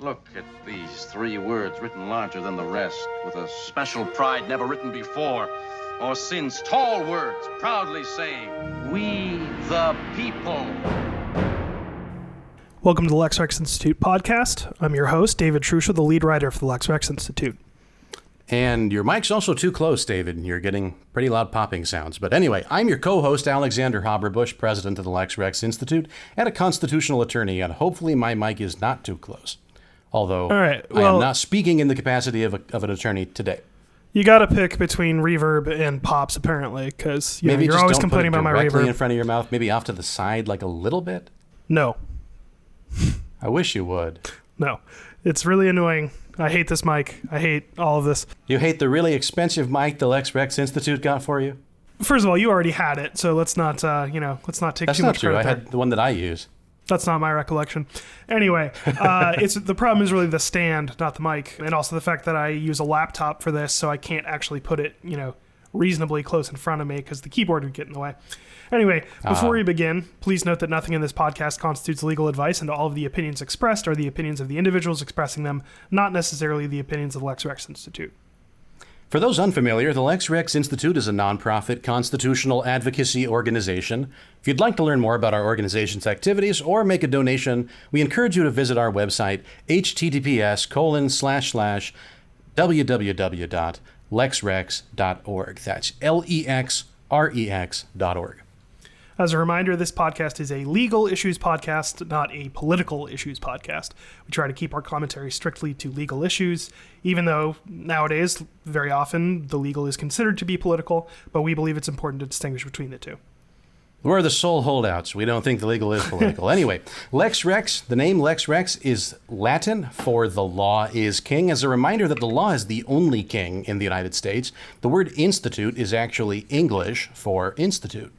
Look at these 3 words written larger than the rest, with a special pride never written before or since. Tall words proudly saying, "We the people." Welcome to the Lex Rex Institute podcast. I'm your host, David Trusha, the lead writer for the Lex Rex Institute. And your mic's also too close, David. You're getting pretty loud popping sounds. But anyway, I'm your co-host, Alexander Haberbush, president of the Lex Rex Institute and a constitutional attorney, and hopefully my mic is not too close. Although I am not speaking in the capacity of an attorney today. You got to pick between reverb and pops, apparently, because you're always complaining about my reverb. Directly in front of your mouth, maybe off to the side, like a little bit? No. I wish you would. No. It's really annoying. I hate this mic. I hate all of this. You hate the really expensive mic the Lex Rex Institute got for you? First of all, you already had it, so let's not take too much credit. That's not true. I had the one that I use. That's not my recollection. Anyway, the problem is really the stand, not the mic, and also the fact that I use a laptop for this, so I can't actually put it, reasonably close in front of me because the keyboard would get in the way. Anyway, before we begin, please note that nothing in this podcast constitutes legal advice, and all of the opinions expressed are the opinions of the individuals expressing them, not necessarily the opinions of the Lex Rex Institute. For those unfamiliar, the Lex Rex Institute is a nonprofit constitutional advocacy organization. If you'd like to learn more about our organization's activities or make a donation, we encourage you to visit our website, https://www.lexrex.org. That's LEXREX.org. As a reminder, this podcast is a legal issues podcast, not a political issues podcast. We try to keep our commentary strictly to legal issues, even though nowadays, very often, the legal is considered to be political, but we believe it's important to distinguish between the two. We're the sole holdouts. We don't think the legal is political. Anyway, Lex Rex, the name Lex Rex is Latin for the law is king. As a reminder that the law is the only king in the United States, the word institute is actually English for institute.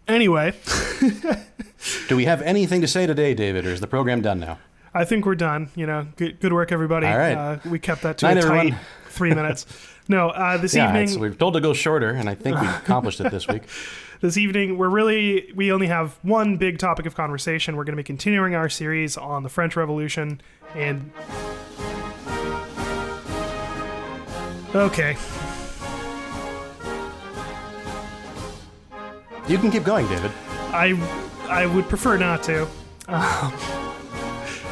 Anyway. Do we have anything to say today, David, or is the program done now? I think we're done. Good work, everybody. All right. We kept that to a tight 3 minutes. No, this evening... So we're told to go shorter, and I think we've accomplished it this week. This evening, we only have one big topic of conversation. We're going to be continuing our series on the French Revolution, and... Okay. You can keep going, David. I would prefer not to.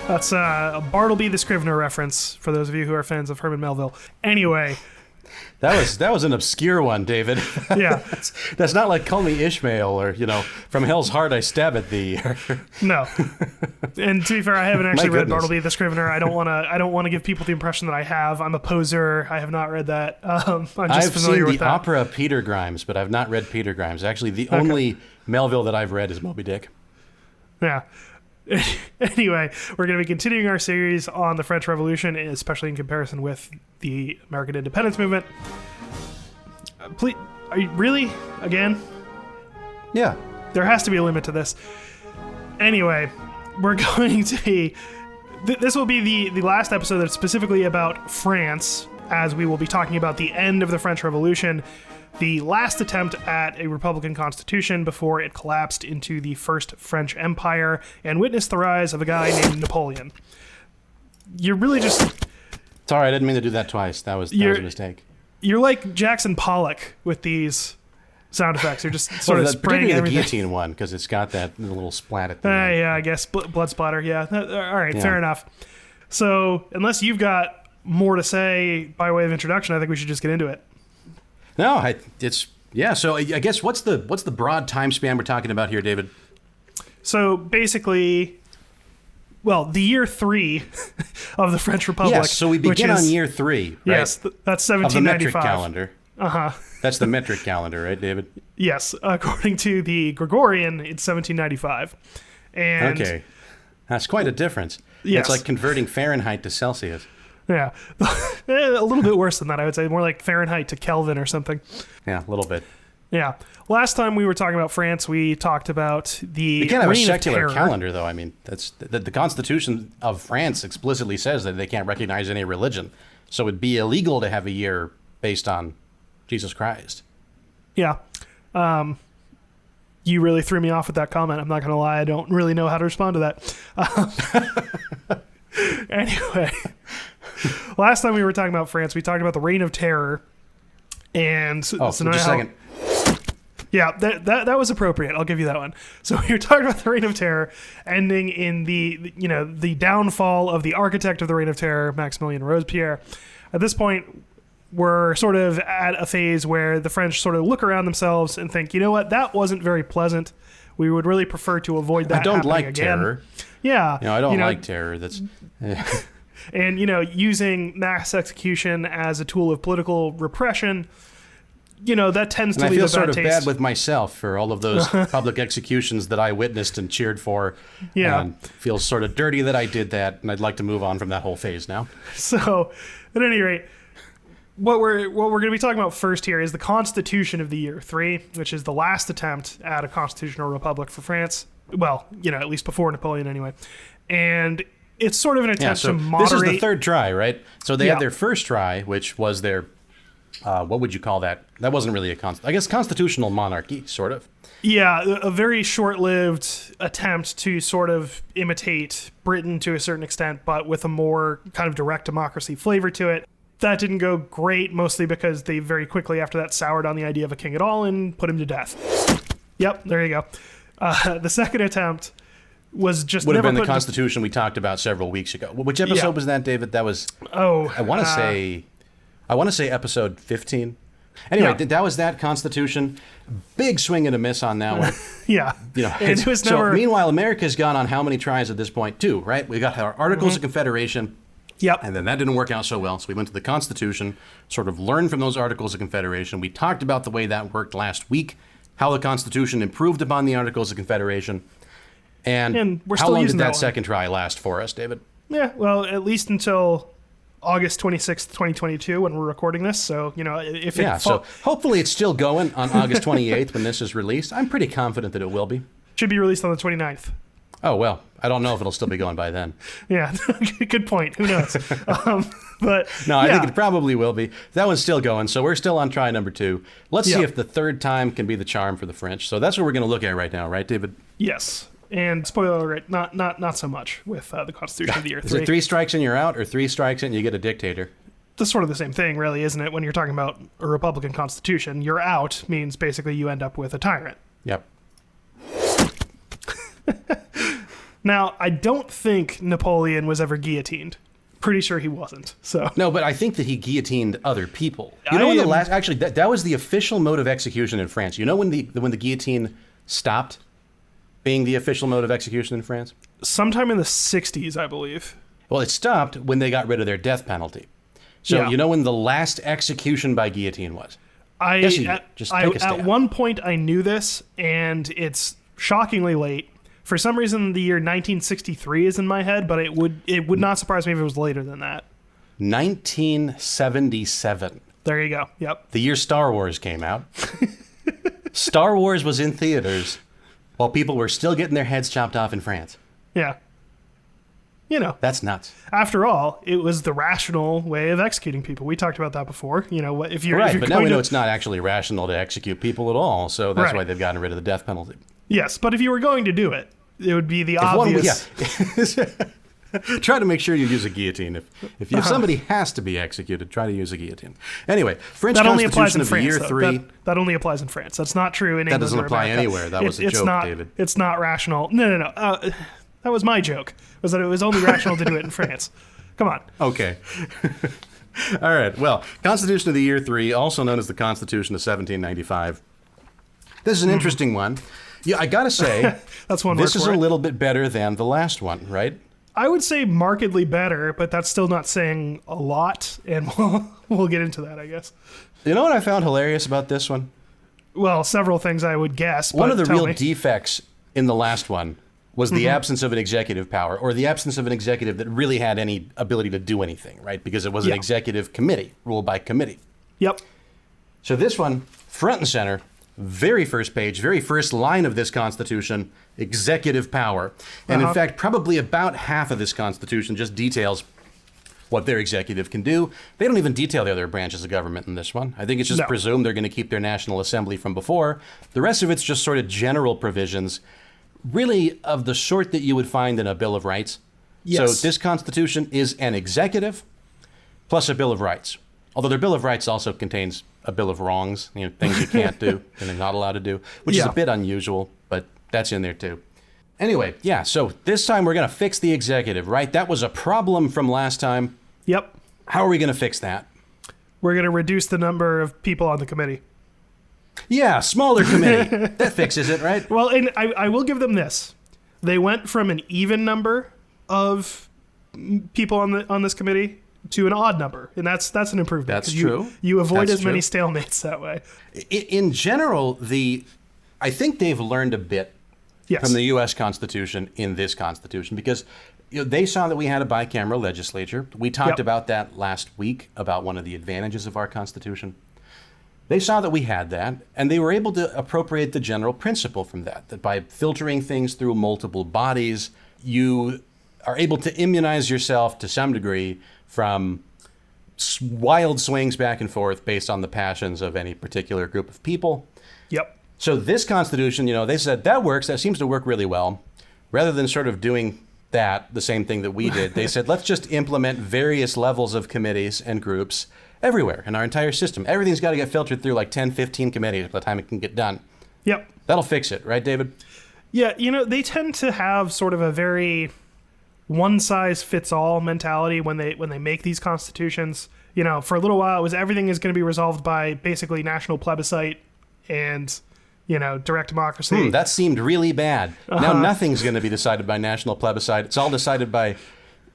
That's a Bartleby the Scrivener reference for those of you who are fans of Herman Melville. Anyway. That was an obscure one, David. Yeah. That's not like Call Me Ishmael or, From Hell's Heart I Stab at Thee. No. And to be fair, I haven't actually read Bartleby the Scrivener. I don't want to give people the impression that I have. I'm a poser. I have not read that. I'm just I've familiar seen with the that. opera Peter Grimes, but I've not read Peter Grimes. Actually, the only Melville that I've read is Moby Dick. Yeah. Anyway, we're going to be continuing our series on the French Revolution, especially in comparison with the American independence movement. Please, are you really? Again? Yeah. There has to be a limit to this. Anyway, we're going to be... This will be the last episode that's specifically about France, as we will be talking about the end of the French Revolution, the last attempt at a republican constitution before it collapsed into the First French Empire and witnessed the rise of a guy named Napoleon. You're really just... Sorry, I didn't mean to do that twice. That was a mistake. You're like Jackson Pollock with these sound effects. You're just sort of spraying everything. The guillotine one, because it's got that little splat at the end. Yeah, I guess. Blood splatter, yeah. All right, yeah. Fair enough. So, unless you've got more to say by way of introduction, I think we should just get into it. No, So I guess what's the broad time span we're talking about here, David? So basically, the year 3 of the French Republic. Yes, so we begin on year 3, right? Yes, that's 1795. Of the metric calendar. Uh-huh. That's the metric calendar, right, David? Yes, according to the Gregorian, it's 1795. And okay, that's quite a difference. Yes. It's like converting Fahrenheit to Celsius. Yeah, a little bit worse than that, I would say. More like Fahrenheit to Kelvin or something. Yeah, a little bit. Yeah. Last time we were talking about France, we talked about the We can't have a Reign of secular Terror. calendar, though. I mean, that's the Constitution of France explicitly says that they can't recognize any religion. So it'd be illegal to have a year based on Jesus Christ. Yeah. You really threw me off with that comment. I'm not going to lie. I don't really know how to respond to that. Anyway, last time we were talking about France, we talked about the Reign of Terror. And so just now a second. Yeah, that was appropriate. I'll give you that one. So we were talking about the Reign of Terror ending in the downfall of the architect of the Reign of Terror, Maximilien Robespierre. At this point, we're sort of at a phase where the French sort of look around themselves and think, you know what, that wasn't very pleasant. We would really prefer to avoid that. I don't happening like again. terror. Yeah. I don't like terror. That's. And, using mass execution as a tool of political repression, that tends to leave a bad taste. I feel sort of bad with myself for all of those public executions that I witnessed and cheered for. Yeah. And feels sort of dirty that I did that, and I'd like to move on from that whole phase now. So, at any rate, what we're going to be talking about first here is the Constitution of the Year 3, which is the last attempt at a constitutional republic for France. Well, at least before Napoleon anyway. And it's sort of an attempt to moderate... This is the third try, right? So they had their first try, which was their... what would you call that? That wasn't really constitutional monarchy, sort of. Yeah, a very short-lived attempt to sort of imitate Britain to a certain extent, but with a more kind of direct democracy flavor to it. That didn't go great, mostly because they very quickly after that soured on the idea of a king at all and put him to death. Yep, there you go. The second attempt was just would have never been the put Constitution we talked about several weeks ago. Which episode was that, David? That was... I want to say episode 15. Anyway, that was that Constitution. Big swing and a miss on that one. Yeah. It was never... So meanwhile, America's gone on how many tries at this point? 2, right? We got our Articles of Confederation. Yep. And then that didn't work out so well, so we went to the Constitution, sort of learned from those Articles of Confederation. We talked about the way that worked last week, how the Constitution improved upon the Articles of Confederation. And we're how still long did using that that second try last for us, David? Yeah, well, at least until August 26th, 2022, when we're recording this. So, if it... so hopefully it's still going on August 28th when this is released. I'm pretty confident that it will be. Should be released on the 29th. Oh, well, I don't know if it'll still be going by then. Yeah, good point. Who knows? But no, I think it probably will be. That one's still going, so we're still on try number 2. Let's see if the third time can be the charm for the French. So that's what we're going to look at right now, right, David? Yes. And spoiler alert, not so much with the Constitution of the Year 3. Is it 3 strikes and you're out, or 3 strikes and you get a dictator? That's sort of the same thing, really, isn't it? When you're talking about a Republican Constitution, you're out means basically you end up with a tyrant. Yep. Now, I don't think Napoleon was ever guillotined. Pretty sure he wasn't. So no, but I think that he guillotined other people. Actually, that was the official mode of execution in France. You know when the guillotine stopped being the official mode of execution in France? Sometime in the 60s, I believe. Well, it stopped when they got rid of their death penalty. So you know when the last execution by guillotine was? At one point I knew this, and it's shockingly late. For some reason, the year 1963 is in my head, but it would not surprise me if it was later than that. 1977. There you go. Yep. The year Star Wars came out. Star Wars was in theaters while people were still getting their heads chopped off in France. Yeah. That's nuts. After all, it was the rational way of executing people. We talked about that before. If you're but now we know it's not actually rational to execute people at all, so that's why they've gotten rid of the death penalty. Yes, but if you were going to do it, it would be the obvious... Try to make sure you use a guillotine. If somebody has to be executed, try to use a guillotine. Anyway, French Constitution of the Year 3. That only applies in France. That's not true in England. That doesn't apply America. anywhere. That was a joke, David. It's not rational. No. That was my joke, was that it was only rational to do it in France. Come on. Okay. All right. Well, Constitution of the Year 3, also known as the Constitution of 1795. This is an interesting one. Yeah, I gotta say, that's one. This is a little bit better than the last one, right? I would say markedly better, but that's still not saying a lot, and we'll get into that, I guess. You know what I found hilarious about this one? Well, several things I would guess. One of the real defects in the last one was the absence of an executive power, or the absence of an executive that really had any ability to do anything, right? Because it was an executive committee, ruled by committee. Yep. So this one, front and center, very first page, very first line of this Constitution, executive power. And in fact, probably about half of this Constitution just details what their executive can do. They don't even detail the other branches of government in this one. I think it's just presumed they're going to keep their National Assembly from before. The rest of it's just sort of general provisions, really of the sort that you would find in a Bill of Rights. Yes. So this Constitution is an executive plus a Bill of Rights. Although their Bill of Rights also contains a Bill of Wrongs, things you can't do and they're not allowed to do, which is a bit unusual, but that's in there too. Anyway, yeah, so this time we're going to fix the executive, right? That was a problem from last time. Yep. How are we going to fix that? We're going to reduce the number of people on the committee. Yeah, smaller committee. That fixes it, right? Well, and I will give them this. They went from an even number of people on this committee to an odd number, and that's an improvement. That's true. You avoid That's as many true. stalemates that way. In general, I think they've learned a bit from the U.S. Constitution in this Constitution, because they saw that we had a bicameral legislature. We talked about that last week, about one of the advantages of our Constitution. They saw that we had that, and they were able to appropriate the general principle from that by filtering things through multiple bodies, you are able to immunize yourself to some degree from wild swings back and forth based on the passions of any particular group of people. Yep. So this Constitution, they said, that works, that seems to work really well. Rather than sort of doing that, the same thing that we did, they said, let's just implement various levels of committees and groups everywhere in our entire system. Everything's got to get filtered through like 10, 15 committees by the time it can get done. Yep. That'll fix it, right, David? Yeah, they tend to have sort of a very one-size-fits-all mentality when they make these constitutions. For a little while, it was everything is going to be resolved by basically national plebiscite and, direct democracy. That seemed really bad. Now nothing's going to be decided by national plebiscite. It's all decided by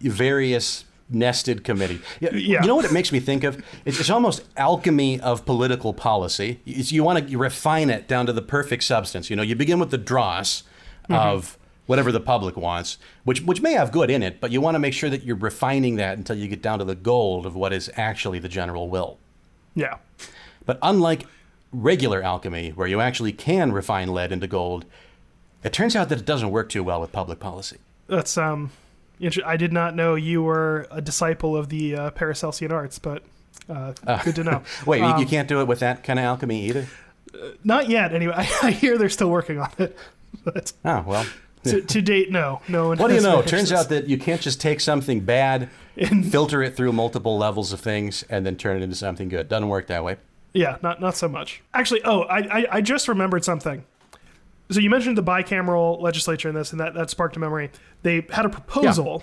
various nested committee. Yeah. You know what it makes me think of? It's almost alchemy of political policy. You want to refine it down to the perfect substance. You begin with the dross of whatever the public wants, which may have good in it, but you want to make sure that you're refining that until you get down to the gold of what is actually the general will. Yeah. But unlike regular alchemy, where you actually can refine lead into gold, it turns out that it doesn't work too well with public policy. That's I did not know you were a disciple of the Paracelsian arts, but good to know. Wait, you can't do it with that kind of alchemy either? Not yet, anyway. I hear they're still working on it. But oh, well. To date, no. No one what do you has know? It finished turns this. out that you can't just take something bad, filter it through multiple levels of things, and then turn it into something good. Doesn't work that way. Yeah, not so much. Actually, I just remembered something. So you mentioned the bicameral legislature in this, and that sparked a memory. They had a proposal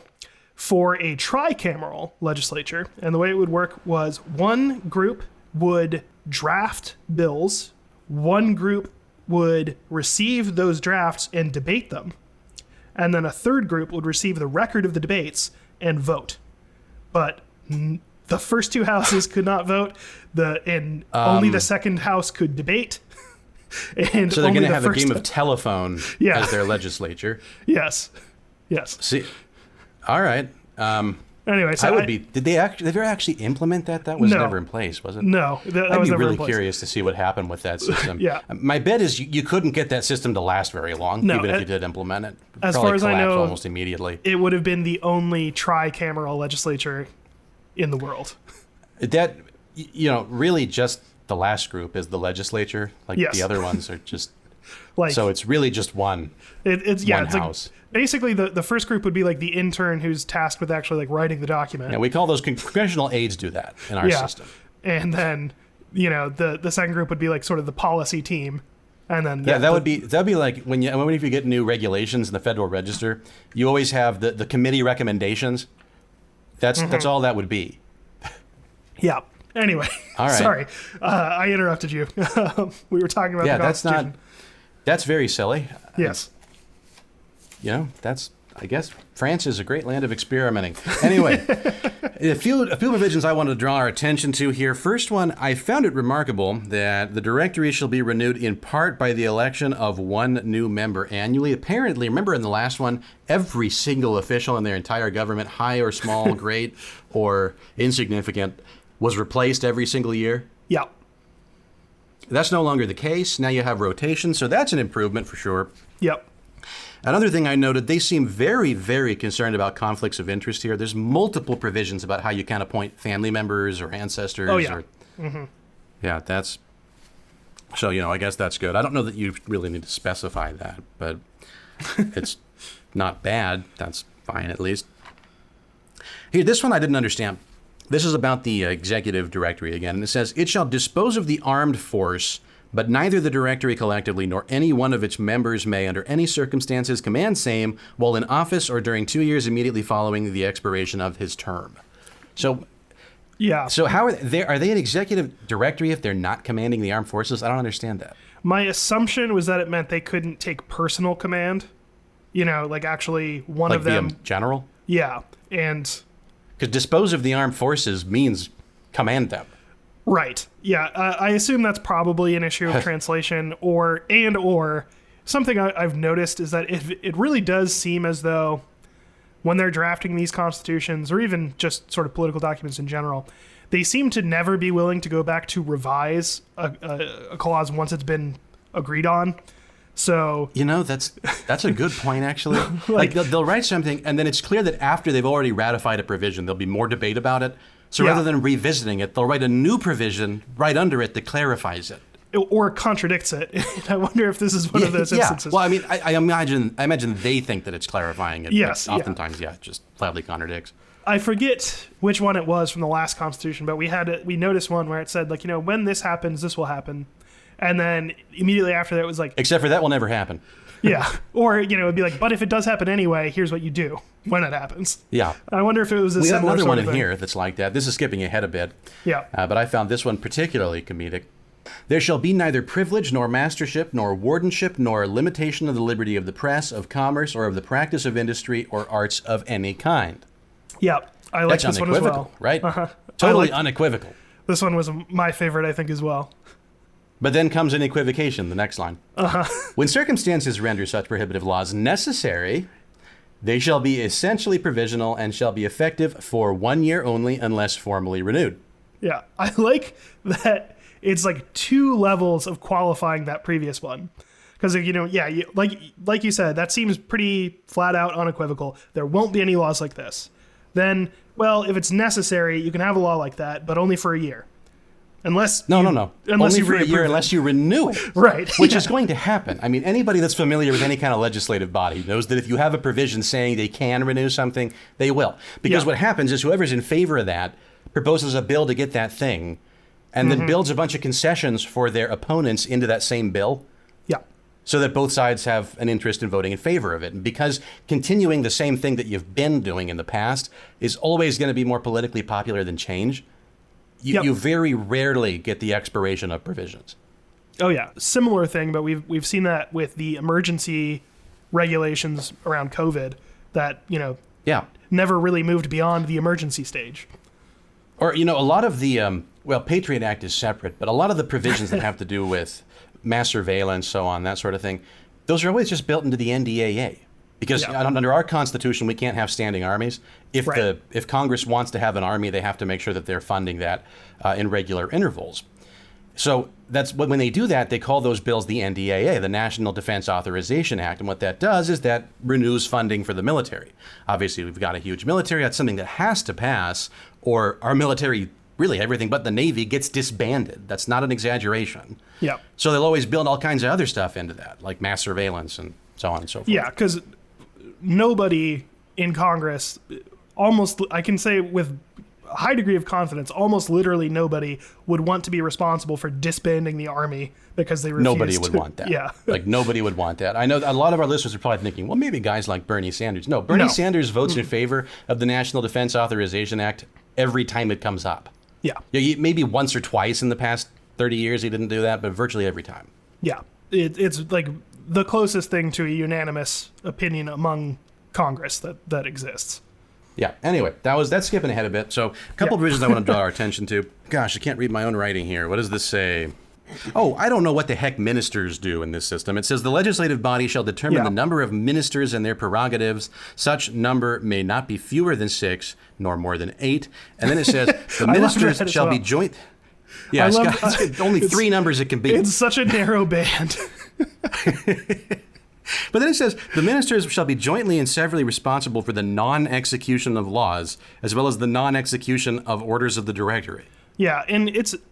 for a tricameral legislature, and the way it would work was one group would draft bills, one group would receive those drafts and debate them, and then a third group would receive the record of the debates and vote. But the first two houses could not vote, only the second house could debate. And so they're going to have a first game of telephone as their legislature. Yes. See, all right. Anyway, so did they actually implement that? That was never in place, was it? No, that I'd was be never really in place. curious to see what happened with that system. Yeah. My bet is you couldn't get that system to last very long, even if you did implement it. As Probably far as I collapse know, almost immediately. It would have been the only tricameral legislature in the world. That, really just the last group is the legislature. Like the other ones are just... so it's really just one. It's house. Like, basically, the first group would be like the intern who's tasked with actually like writing the document. Yeah, we call those congressional aides do that in our system. And then, the second group would be like sort of the policy team. And then that'd be like when you get new regulations in the Federal Register, you always have the committee recommendations. That's all that would be. Yeah. Anyway, all right. Sorry, I interrupted you. We were talking about the Constitution. That's very silly. Yes. I guess France is a great land of experimenting. Anyway, a few provisions I wanted to draw our attention to here. First one, I found it remarkable that the directory shall be renewed in part by the election of one new member annually. Apparently, remember in the last one, every single official in their entire government, high or small, great or insignificant, was replaced every single year. Yeah. That's no longer the case. Now you have rotation, so that's an improvement for sure. Yep. Another thing I noted, they seem very, very concerned about conflicts of interest here. There's multiple provisions about how you can appoint family members or ancestors. Oh, yeah. Yeah, that's... So, I guess that's good. I don't know that you really need to specify that, but it's not bad. That's fine, at least. Here, this one I didn't understand. This is about the executive directory again, and it says, it shall dispose of the armed force, but neither the directory collectively nor any one of its members may, under any circumstances, command same while in office or during 2 years immediately following the expiration of his term. So, Yeah. so how are they an executive directory if they're not commanding the armed forces? I don't understand that. My assumption was that it meant they couldn't take personal command. You know, like actually one Like of them. the general? Yeah. And Because dispose of the armed forces means command them. right. Yeah. I assume that's probably an issue of translation or something I've noticed is that it really does seem as though when they're drafting these constitutions or even just sort of political documents in general, they seem to never be willing to go back to revise a clause once it's been agreed on. So You know, that's a good point, actually. like they'll write something, and then it's clear that after they've already ratified a provision, there'll be more debate about it. So Yeah. rather than revisiting it, they'll write a new provision right under it that clarifies it. or contradicts it. I wonder if this is one of those instances. Well, I mean, I imagine they think that it's clarifying it. Yes, But oftentimes, it just flatly contradicts. I forget which one it was from the last Constitution, but we noticed one where it said, like, you know, when this happens, this will happen. And then immediately after that, it was like, Except for that will never happen. yeah. Or, you know, it'd be like, but if it does happen anyway, here's what you do when it happens. Yeah. I wonder if it was a We got similar another sort one of in thing. here that's like that. This is skipping ahead a bit. Yeah. But I found this one particularly comedic. There shall be neither privilege nor mastership nor wardenship nor limitation of the liberty of the press, of commerce, or of the practice of industry or arts of any kind. Yeah. I like That's this one as unequivocal, well. right? Uh-huh. Totally I like- unequivocal. This one was my favorite, I think, as well. But then comes an equivocation, the next line. When circumstances render such prohibitive laws necessary, they shall be essentially provisional and shall be effective for 1 year only unless formally renewed. Yeah. I like that it's like 2 levels of qualifying that previous one. Because, you know, yeah, like you said, that seems pretty flat out unequivocal. There won't be any laws like this. Then, well, if it's necessary, you can have a law like that, but only for a year. Unless No. Unless Only you for a reapprove year it. unless you renew it. Right. Which yeah. is going to happen. I mean, anybody that's familiar with any kind of legislative body knows that if you have a provision saying they can renew something, they will. Because Yeah. what happens is whoever's in favor of that proposes a bill to get that thing and then builds a bunch of concessions for their opponents into that same bill Yeah. so that both sides have an interest in voting in favor of it. And because continuing the same thing that you've been doing in the past is always going to be more politically popular than change, Yep. you very rarely get the expiration of provisions. Oh yeah, similar thing, but we've seen that with the emergency regulations around COVID that, you know, Yeah. never really moved beyond the emergency stage. Or, you know, a lot of the, Patriot Act is separate, but a lot of the provisions that have to do with mass surveillance, so on, that sort of thing, those are always just built into the NDAA. Because Yeah. under our Constitution, we can't have standing armies. Right. If Congress wants to have an army, they have to make sure that they're funding that in regular intervals. So that's when they do that, they call those bills the NDAA, the National Defense Authorization Act. And what that does is that renews funding for the military. Obviously, we've got a huge military. That's something that has to pass, or our military, really everything but the Navy, gets disbanded. That's not an exaggeration. Yeah. So they'll always build all kinds of other stuff into that, like mass surveillance and so on and so forth. Yeah, because nobody in Congress, almost, I can say with a high degree of confidence, almost literally nobody would want to be responsible for disbanding the army because they refused Nobody would want that. Yeah. Like, nobody would want that. I know a lot of our listeners are probably thinking, well, maybe guys like Bernie Sanders. No, Bernie No. Sanders votes in favor of the National Defense Authorization Act every time it comes up. Yeah. Yeah, maybe once or twice in the past 30 years he didn't do that, but virtually every time. Yeah. It's like the closest thing to a unanimous opinion among Congress that exists. Yeah. Anyway, that's skipping ahead a bit. So a couple of provisions I want to draw our attention to. Gosh, I can't read my own writing here. What does this say? Oh, I don't know what the heck ministers do in this system. It says the legislative body shall determine Yeah. the number of ministers and their prerogatives. Such number may not be fewer than 6, nor more than 8. And then it says the I love ministers that as shall be well. joint. Yeah, I it's love- got only 3 numbers it can be. It's such a narrow band. But then it says, the ministers shall be jointly and severally responsible for the non-execution of laws, as well as the non-execution of orders of the directory. Yeah, and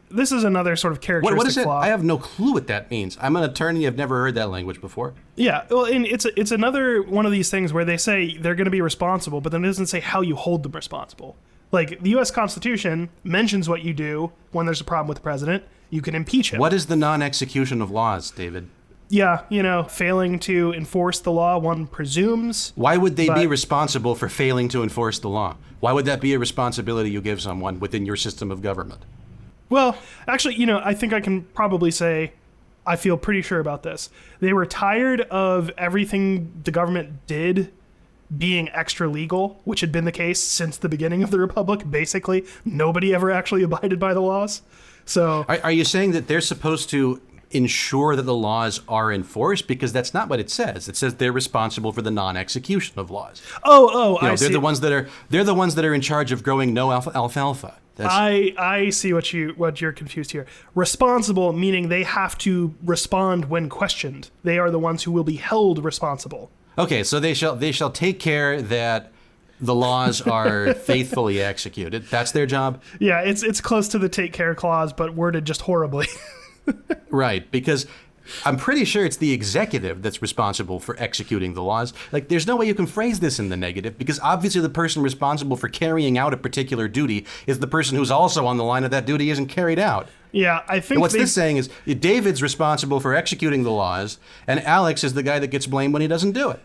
this is another sort of characteristic what is it? flaw. I have no clue what that means. I'm an attorney. I've never heard that language before. Yeah, well, and it's another one of these things where they say they're going to be responsible, but then it doesn't say how you hold them responsible. Like, the U.S. Constitution mentions what you do when there's a problem with the president. You can impeach him. What is the non-execution of laws, David? Yeah, failing to enforce the law, one presumes. Why would they be responsible for failing to enforce the law? Why would that be a responsibility you give someone within your system of government? Well, actually, I think I can probably say I feel pretty sure about this. They were tired of everything the government did being extra legal, which had been the case since the beginning of the Republic. Basically, nobody ever actually abided by the laws. So, Are you saying that they're supposed to ensure that the laws are enforced? Because that's not what it says. It says they're responsible for the non-execution of laws. I see. They're the ones that are in charge of growing no alfalfa. I see what you're confused here. Responsible meaning they have to respond when questioned. They are the ones who will be held responsible. Okay, so they shall take care that the laws are faithfully executed. That's their job? Yeah, it's close to the take care clause, but worded just horribly. Right, because I'm pretty sure it's the executive that's responsible for executing the laws. Like, there's no way you can phrase this in the negative, because obviously the person responsible for carrying out a particular duty is the person who's also on the line of that duty isn't carried out. Yeah, I think. And what's this saying is David's responsible for executing the laws, and Alex is the guy that gets blamed when he doesn't do it.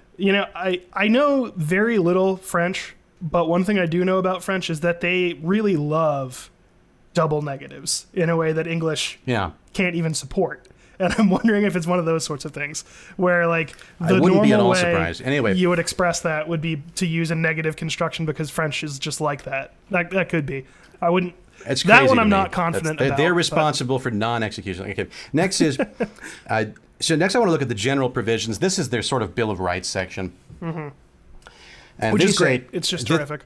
I know very little French, but one thing I do know about French is that they really love double negatives in a way that English can't even support. And I'm wondering if it's one of those sorts of things where, like, the normal way surprised. Anyway, you would express that would be to use a negative construction because French is just like that. That could be. I wouldn't. It's that crazy one to I'm me. not confident about. They're responsible for non-execution. Okay. Next is, so next I want to look at the general provisions. This is their sort of Bill of Rights section. Mm-hmm. And which is great. It's just terrific.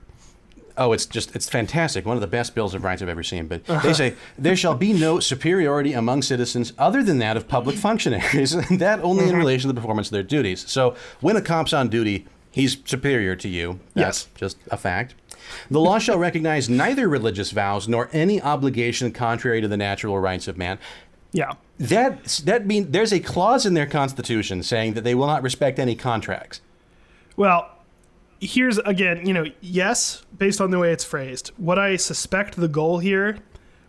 Oh, it's fantastic. One of the best Bills of Rights I've ever seen. But they say, there shall be no superiority among citizens other than that of public functionaries, and that only in relation to the performance of their duties. So when a cop's on duty, he's superior to you. That's just a fact. The law shall recognize neither religious vows nor any obligation contrary to the natural rights of man. Yeah. That means there's a clause in their constitution saying that they will not respect any contracts. Well, here's, again, yes, based on the way it's phrased. What I suspect the goal here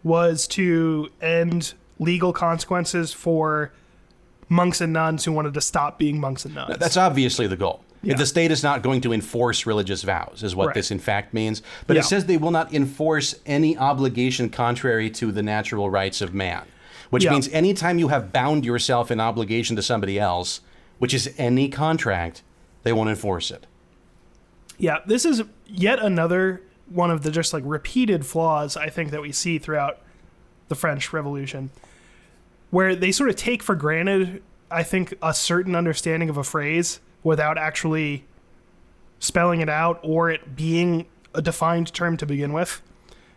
was to end legal consequences for monks and nuns who wanted to stop being monks and nuns. That's obviously the goal. Yeah. The state is not going to enforce religious vows, is what this in fact means. But it says they will not enforce any obligation contrary to the natural rights of man, which means anytime you have bound yourself in obligation to somebody else, which is any contract, they won't enforce it. Yeah, this is yet another one of the just like repeated flaws I think that we see throughout the French Revolution, where they sort of take for granted, I think, a certain understanding of a phrase without actually spelling it out or it being a defined term to begin with.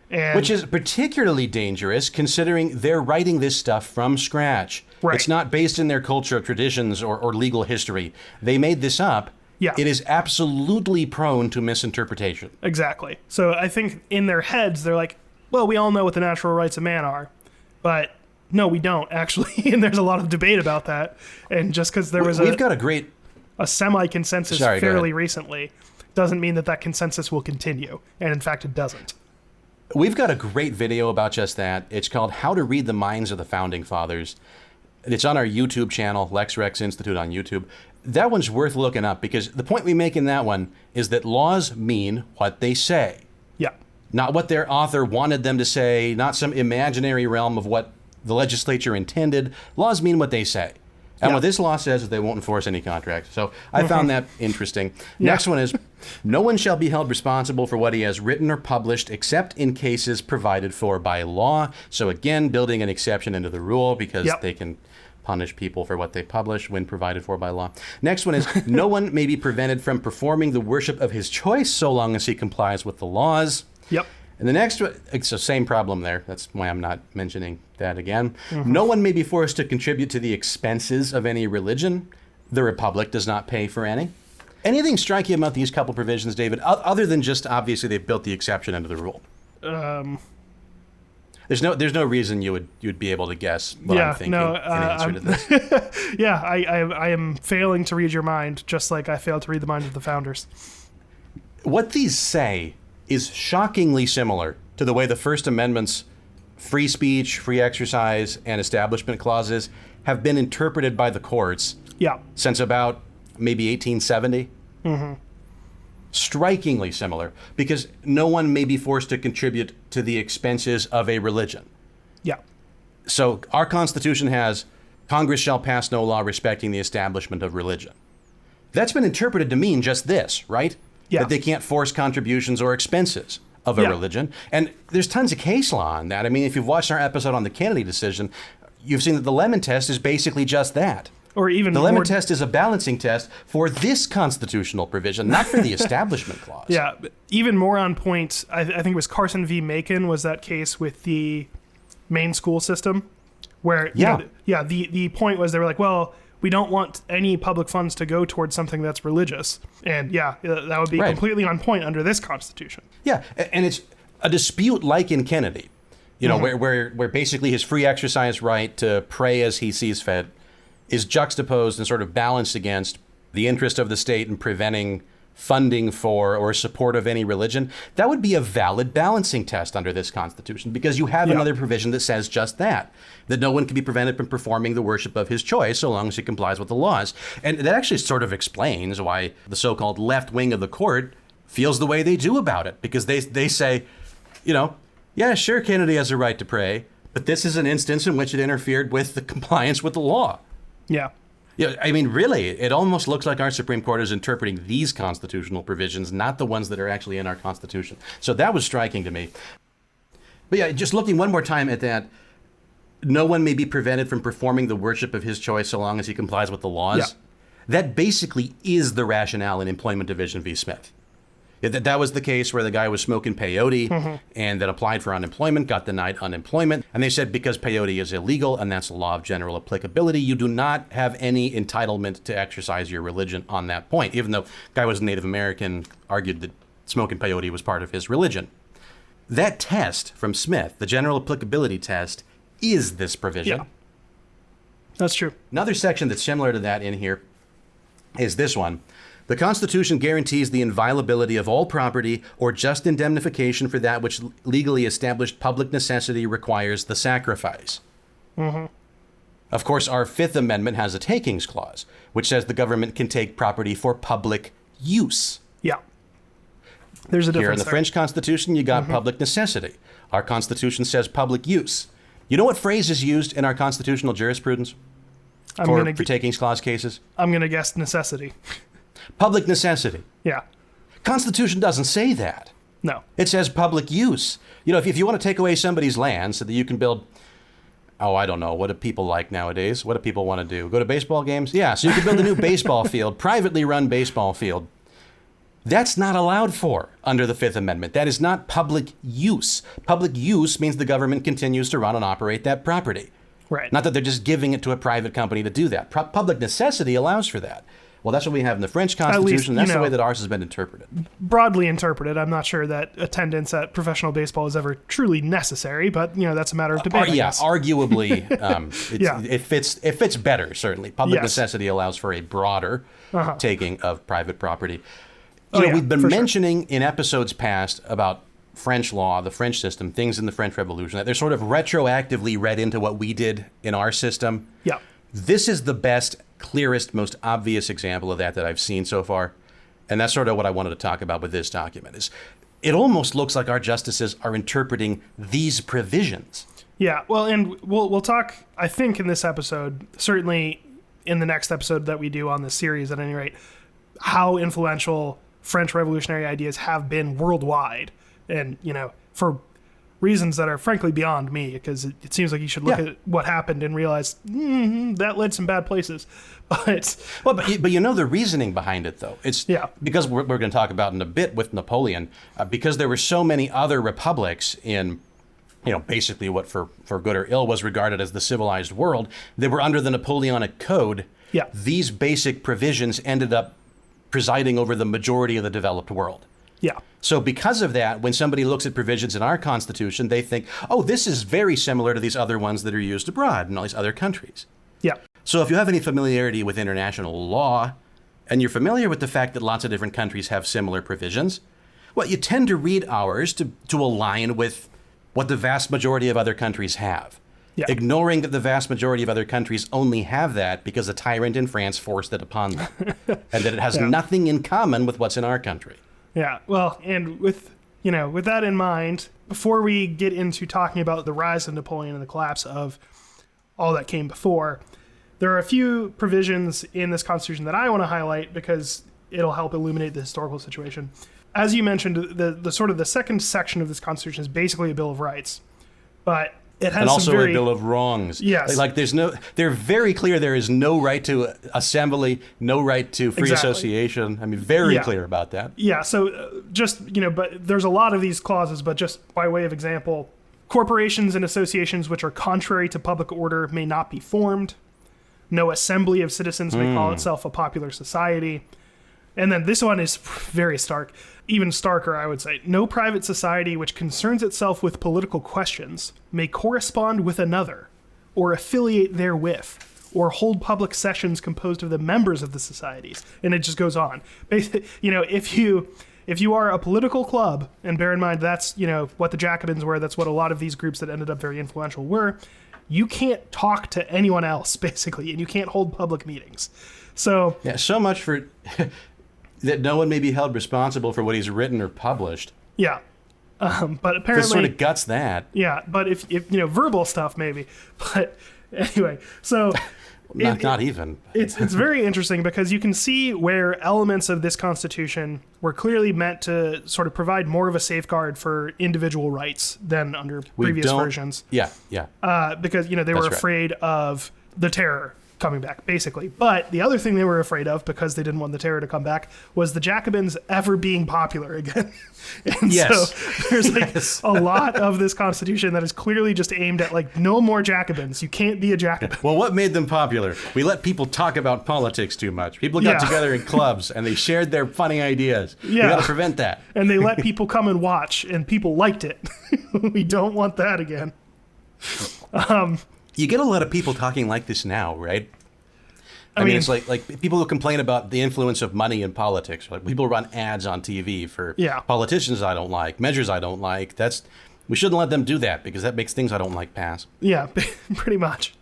And which is particularly dangerous considering they're writing this stuff from scratch. Right. It's not based in their culture, traditions, or legal history. They made this up. Yeah. It is absolutely prone to misinterpretation. Exactly. So I think in their heads, they're like, well, we all know what the natural rights of man are, but no, we don't actually. And there's a lot of debate about that. And just because there was a semi-consensus fairly recently doesn't mean that consensus will continue. And in fact, it doesn't. We've got a great video about just that. It's called How to Read the Minds of the Founding Fathers. It's on our YouTube channel, Lex Rex Institute on YouTube. That one's worth looking up because the point we make in that one is that laws mean what they say. Yeah. Not what their author wanted them to say, not some imaginary realm of what the legislature intended. Laws mean what they say. And what this law says is they won't enforce any contract. So I found that interesting. Next one is, no one shall be held responsible for what he has written or published except in cases provided for by law. So again, building an exception into the rule because they can punish people for what they publish when provided for by law. Next one is, no one may be prevented from performing the worship of his choice so long as he complies with the laws. Yep. And the next one, it's the same problem there. That's why I'm not mentioning that again. No one may be forced to contribute to the expenses of any religion. The Republic does not pay for any. Anything strike you about these couple provisions, David, other than just obviously they've built the exception into the rule? There's no reason you'd be able to guess what I'm thinking in answer to this. Yeah, I am failing to read your mind, just like I failed to read the minds of the founders. What these say is shockingly similar to the way the First Amendment's free speech, free exercise, and establishment clauses have been interpreted by the courts since about maybe 1870. Mm-hmm. Strikingly similar, because no one may be forced to contribute to the expenses of a religion. Yeah. So our Constitution has, Congress shall pass no law respecting the establishment of religion. That's been interpreted to mean just this, right? Yeah. That they can't force contributions or expenses of a religion. And there's tons of case law on that. I mean, if you've watched our episode on the Kennedy decision, you've seen that the Lemon Test is basically just that. Or even the Lemon Test is a balancing test for this constitutional provision, not for the Establishment Clause. Yeah, even more on point, I think it was Carson v. Macon was that case with the Maine school system, where the point was they were like, well, we don't want any public funds to go towards something that's religious, and that would be completely on point under this Constitution. Yeah, and it's a dispute like in Kennedy, where basically his free exercise right to pray as he sees fit is juxtaposed and sort of balanced against the interest of the state in preventing funding for or support of any religion. That would be a valid balancing test under this Constitution, because you have another provision that says just that no one can be prevented from performing the worship of his choice so long as he complies with the laws. And that actually sort of explains why the so-called left wing of the court feels the way they do about it, because they say, yeah, sure, Kennedy has a right to pray, but this is an instance in which it interfered with the compliance with the law. Yeah. Yeah, I mean, really, it almost looks like our Supreme Court is interpreting these constitutional provisions, not the ones that are actually in our Constitution. So that was striking to me. But yeah, just looking one more time at that, no one may be prevented from performing the worship of his choice so long as he complies with the laws. Yeah. That basically is the rationale in Employment Division v. Smith. That was the case where the guy was smoking peyote and then applied for unemployment, got denied unemployment. And they said because peyote is illegal and that's a law of general applicability, you do not have any entitlement to exercise your religion on that point, even though the guy was a Native American, argued that smoking peyote was part of his religion. That test from Smith, the general applicability test, is this provision. Yeah. That's true. Another section that's similar to that in here is this one. The Constitution guarantees the inviolability of all property or just indemnification for that which legally established public necessity requires the sacrifice. Mm-hmm. Of course, our Fifth Amendment has a takings clause, which says the government can take property for public use. Yeah. There's a difference here in the French Constitution, you got public necessity. Our Constitution says public use. You know what phrase is used in our constitutional jurisprudence for takings clause cases? I'm going to guess necessity. Public necessity. Yeah. Constitution doesn't say that. No. It says public use. If you want to take away somebody's land so that you can build, I don't know, what do people like nowadays? What do people want to do? Go to baseball games? Yeah, so you can build a new baseball field, privately run baseball field. That's not allowed for under the Fifth Amendment. That is not public use. Public use means the government continues to run and operate that property. Right. Not that they're just giving it to a private company to do that. Public necessity allows for that. Well, that's what we have in the French Constitution. That's the way that ours has been interpreted. Broadly interpreted. I'm not sure that attendance at professional baseball is ever truly necessary, but that's a matter of debate. Arguably, it fits better. Certainly, public necessity allows for a broader taking of private property. We've been mentioning in episodes past about French law, the French system, things in the French Revolution that they're sort of retroactively read into what we did in our system. Yeah. This is the best, clearest, most obvious example of that I've seen so far. And that's sort of what I wanted to talk about with this document. Is it almost looks like our justices are interpreting these provisions. Yeah, well, and we'll talk, I think, in this episode, certainly in the next episode that we do on this series at any rate, how influential French revolutionary ideas have been worldwide. And, for reasons that are frankly beyond me, because it seems like you should look at what happened and realize that led some bad places. But the reasoning behind it, though, it's because we're going to talk about in a bit with Napoleon, because there were so many other republics in, basically what for good or ill was regarded as the civilized world. They were under the Napoleonic Code. Yeah. These basic provisions ended up presiding over the majority of the developed world. Yeah. So because of that, when somebody looks at provisions in our Constitution, they think, oh, this is very similar to these other ones that are used abroad in all these other countries. Yeah. So if you have any familiarity with international law, and you're familiar with the fact that lots of different countries have similar provisions, well, you tend to read ours to align with what the vast majority of other countries have. Yeah. Ignoring that the vast majority of other countries only have that because a tyrant in France forced it upon them. And that it has nothing in common with what's in our country. Yeah, well, and with that in mind, before we get into talking about the rise of Napoleon and the collapse of all that came before, there are a few provisions in this Constitution that I want to highlight because it'll help illuminate the historical situation. As you mentioned, the sort of the second section of this Constitution is basically a Bill of Rights, but it has and also a Bill of Wrongs. Yes. Like they're very clear there is no right to assembly, no right to free association. I mean, very clear about that. Yeah, so but there's a lot of these clauses, but just by way of example, corporations and associations which are contrary to public order may not be formed. No assembly of citizens may call itself a popular society. And then this one is very stark, even starker, I would say. No private society which concerns itself with political questions may correspond with another, or affiliate therewith, or hold public sessions composed of the members of the societies. And it just goes on. Basically, if you are a political club, and bear in mind that's what the Jacobins were, that's what a lot of these groups that ended up very influential were, you can't talk to anyone else, basically, and you can't hold public meetings. So yeah, so much for that no one may be held responsible for what he's written or published. Yeah. But apparently... This sort of guts that. Yeah, but if verbal stuff, maybe. But anyway, so... not even. It's very interesting because you can see where elements of this Constitution were clearly meant to sort of provide more of a safeguard for individual rights than under previous versions. Yeah. Because, they were afraid of the terror coming back, basically. But the other thing they were afraid of, because they didn't want the terror to come back, was the Jacobins ever being popular again. And so there's a lot of this Constitution that is clearly just aimed at no more Jacobins. You can't be a Jacobin. Well, what made them popular? We let people talk about politics too much. People got together in clubs and they shared their funny ideas. We got to prevent that. And they let people come and watch, and people liked it. We don't want that again. You get a lot of people talking like this now, right? I mean, it's like people who complain about the influence of money in politics. Like people run ads on TV for politicians I don't like, measures I don't like. We shouldn't let them do that because that makes things I don't like pass. Yeah, pretty much.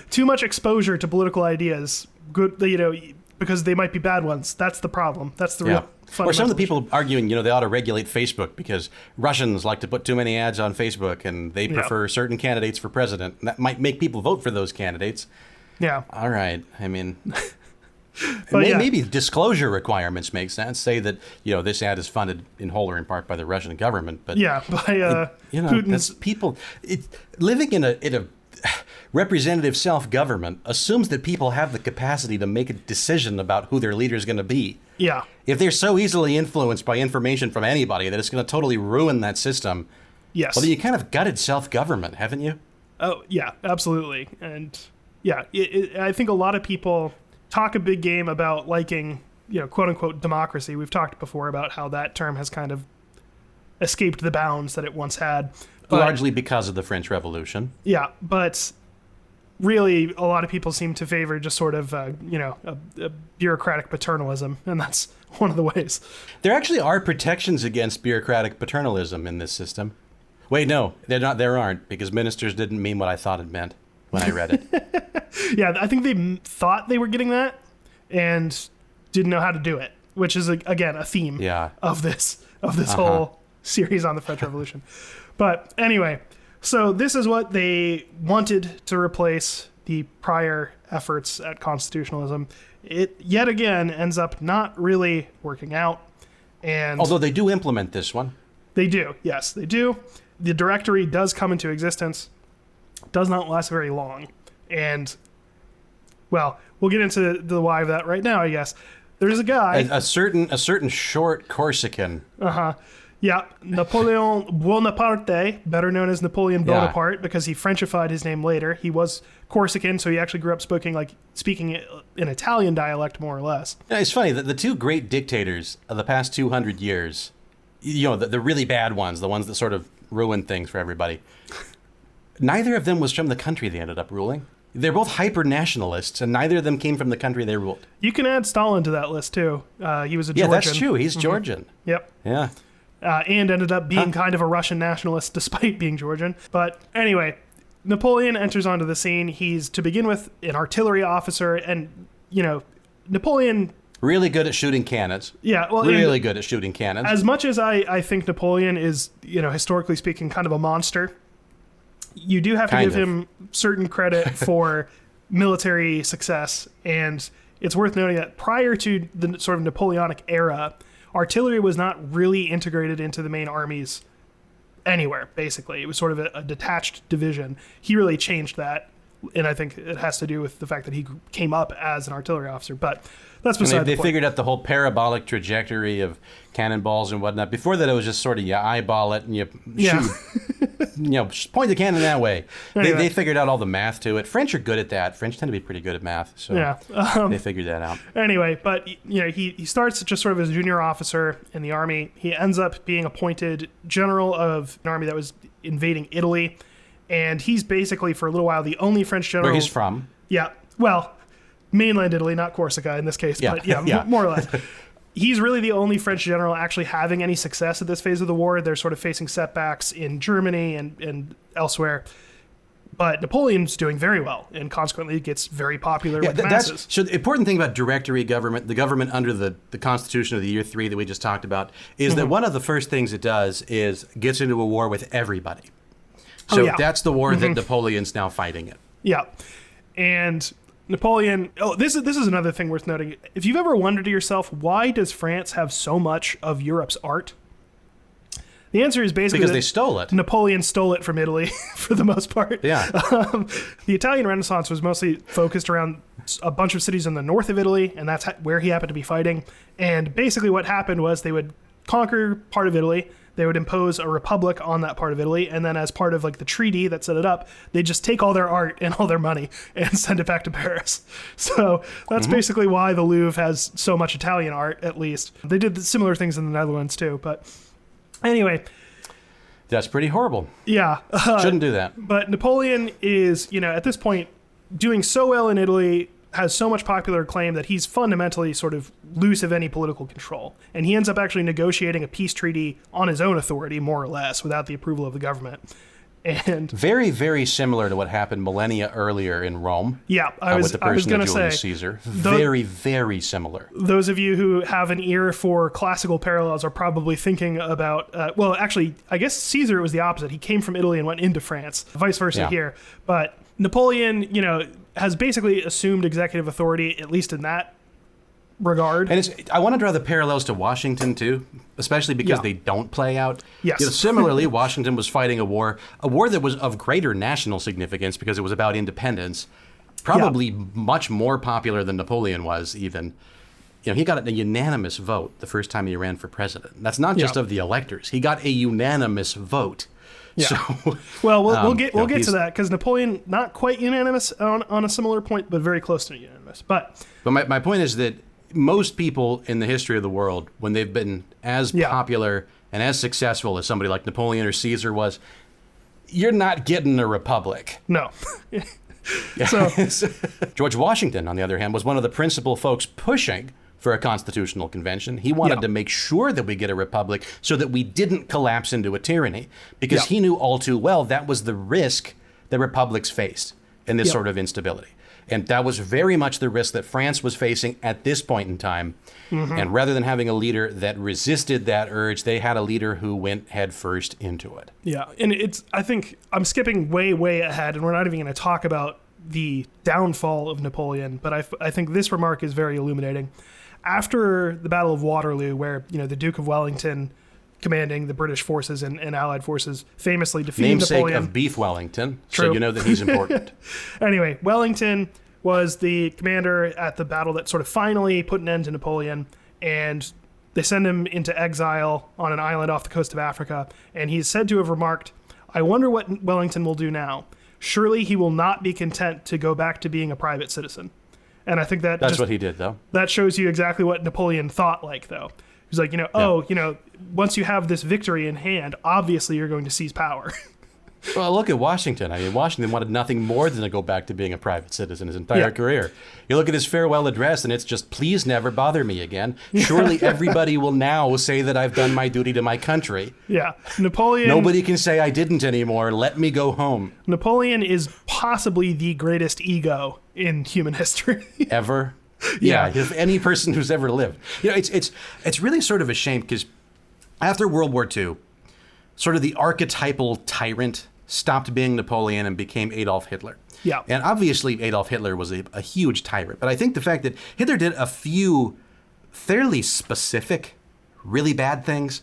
Too much exposure to political ideas, good. Because they might be bad ones. That's the problem. That's the real. Or some of the people arguing, they ought to regulate Facebook because Russians like to put too many ads on Facebook and they prefer certain candidates for president. And that might make people vote for those candidates. Yeah. All right. I mean, maybe disclosure requirements make sense. Say that, this ad is funded in whole or in part by the Russian government. But by Putin's people. Living in a representative self-government assumes that people have the capacity to make a decision about who their leader is going to be. Yeah. If they're so easily influenced by information from anybody that it's going to totally ruin that system, well, then you kind of gutted self-government, haven't you? Oh, yeah, absolutely. And I think a lot of people talk a big game about liking, quote-unquote democracy. We've talked before about how that term has kind of escaped the bounds that it once had. But, largely because of the French Revolution. Yeah, but really a lot of people seem to favor just sort of, a bureaucratic paternalism, and that's one of the ways. There actually are protections against bureaucratic paternalism in this system. Wait, no, there aren't, because ministers didn't mean what I thought it meant when I read it. Yeah, I think they thought they were getting that and didn't know how to do it, which is, again, a theme of this whole series on the French Revolution. But anyway, so this is what they wanted to replace the prior efforts at constitutionalism. It, yet again, ends up not really working out. And although they do implement this one. They do, yes, they do. The directory does come into existence. Does not last very long. And, well, we'll get into the why of that right now, I guess. There's a guy... A certain short Corsican. Yeah, Napoleon Bonaparte, better known as Napoleon Bonaparte, because he Frenchified his name later. He was Corsican, so he actually grew up speaking an Italian dialect, more or less. Yeah, it's funny that the two great dictators of the past 200 years the really bad ones, the ones that sort of ruin things for everybody. Neither of them was from the country they ended up ruling. They're both hyper-nationalists, and neither of them came from the country they ruled. You can add Stalin to that list, too. He was a Georgian. Yeah, that's true. He's Georgian. Yep. Yeah. And ended up being kind of a Russian nationalist despite being Georgian. But anyway, Napoleon enters onto the scene. He's, to begin with, an artillery officer, and, Napoleon... Really good at shooting cannons. Yeah, well... Really good at shooting cannons. As much as I think Napoleon is, historically speaking, kind of a monster... You do have to give him certain credit for military success, and it's worth noting that prior to the sort of Napoleonic era, artillery was not really integrated into the main armies anywhere, basically. It was sort of a detached division. He really changed that, and I think it has to do with the fact that he came up as an artillery officer, but that's beside the point. They figured out the whole parabolic trajectory of cannonballs and whatnot. Before that, it was just sort of you eyeball it and you shoot, point the cannon that way. Anyway. They figured out all the math to it. French are good at that. French tend to be pretty good at math, so they figured that out. Anyway, but he starts just sort of as a junior officer in the army. He ends up being appointed general of an army that was invading Italy, and he's basically for a little while the only French general. Where he's from? Yeah, well, mainland Italy, not Corsica in this case, but more or less. He's really the only French general actually having any success at this phase of the war. They're sort of facing setbacks in Germany and elsewhere. But Napoleon's doing very well, and consequently gets very popular with the masses. So the important thing about directory government, the government under the Constitution of the Year 3 that we just talked about, is that one of the first things it does is gets into a war with everybody. So that's the war that Napoleon's now fighting in. Yeah. And... Napoleon, this is another thing worth noting. If you've ever wondered to yourself, why does France have so much of Europe's art? The answer is basically because they stole it. Napoleon stole it from Italy for the most part. Yeah. The Italian Renaissance was mostly focused around a bunch of cities in the north of Italy, and that's where he happened to be fighting. And basically what happened was they would conquer part of Italy, they would impose a republic on that part of Italy, and then as part of the treaty that set it up, they just take all their art and all their money and send it back to Paris. So that's basically why the Louvre has so much Italian art, at least. They did similar things in the Netherlands too, but anyway. That's pretty horrible. Yeah. Shouldn't do that. But Napoleon is, at this point, doing so well in Italy, has so much popular acclaim that he's fundamentally sort of loose of any political control. And he ends up actually negotiating a peace treaty on his own authority, more or less, without the approval of the government. And very, very similar to what happened millennia earlier in Rome. Yeah, I was going to say Caesar. Very, very similar. Those of you who have an ear for classical parallels are probably thinking about. Actually, I guess Caesar was the opposite. He came from Italy and went into France. Vice versa here. But Napoleon, has basically assumed executive authority, at least in that regard. And I want to draw the parallels to Washington too, especially because they don't play out. Yes. Similarly, Washington was fighting a war that was of greater national significance because it was about independence, probably much more popular than Napoleon was even. He got a unanimous vote the first time he ran for president. That's not just of the electors. He got a unanimous vote. Yeah. So, we'll get to that because Napoleon not quite unanimous on a similar point, but very close to unanimous. But my point is that most people in the history of the world, when they've been as popular and as successful as somebody like Napoleon or Caesar was, you're not getting a republic. No. So George Washington, on the other hand, was one of the principal folks pushing for a constitutional convention. He wanted to make sure that we get a republic so that we didn't collapse into a tyranny, because he knew all too well that was the risk that republics faced in this sort of instability. And that was very much the risk that France was facing at this point in time. And rather than having a leader that resisted that urge, they had a leader who went headfirst into it. Yeah, and I think I'm skipping way, way ahead, and we're not even going to talk about the downfall of Napoleon, but I think this remark is very illuminating. After the Battle of Waterloo, where the Duke of Wellington, commanding the British forces and Allied forces, famously defeated Napoleon. Namesake of Beef Wellington, True. So you know that he's important. Anyway, Wellington was the commander at the battle that sort of finally put an end to Napoleon, and they send him into exile on an island off the coast of Africa, and he's said to have remarked, "I wonder what Wellington will do now. Surely he will not be content to go back to being a private citizen." And I think that's what he did, though. That shows you exactly what Napoleon thought though. He's like, once you have this victory in hand, obviously you're going to seize power. Well, look at Washington. I mean, Washington wanted nothing more than to go back to being a private citizen his entire career. You look at his farewell address, and it's just, please never bother me again. Surely everybody will now say that I've done my duty to my country. Yeah. Napoleon... Nobody can say I didn't anymore. Let me go home. Napoleon is possibly the greatest ego in human history. Ever? Yeah, if any person who's ever lived. It's really sort of a shame, because after World War II, sort of the archetypal tyrant stopped being Napoleon and became Adolf Hitler. Yeah. And obviously Adolf Hitler was a huge tyrant. But I think the fact that Hitler did a few fairly specific, really bad things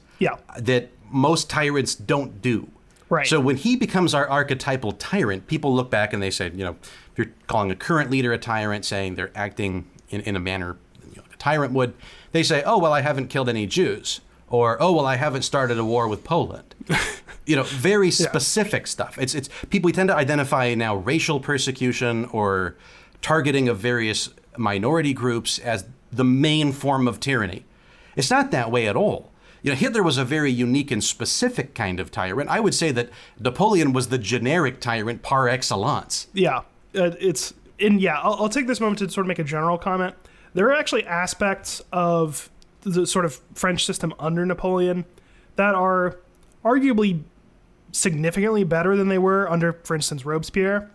that most tyrants don't do. Right. So when he becomes our archetypal tyrant, people look back and they say, if you're calling a current leader a tyrant, saying they're acting in a manner like a tyrant would, they say, oh, well, I haven't killed any Jews. Or, oh, well, I haven't started a war with Poland. Very specific stuff. It's people, we tend to identify now racial persecution or targeting of various minority groups as the main form of tyranny. It's not that way at all. Hitler was a very unique and specific kind of tyrant. I would say that Napoleon was the generic tyrant par excellence. Yeah, I'll take this moment to sort of make a general comment. There are actually aspects of the sort of French system under Napoleon that are arguably significantly better than they were under, for instance, Robespierre.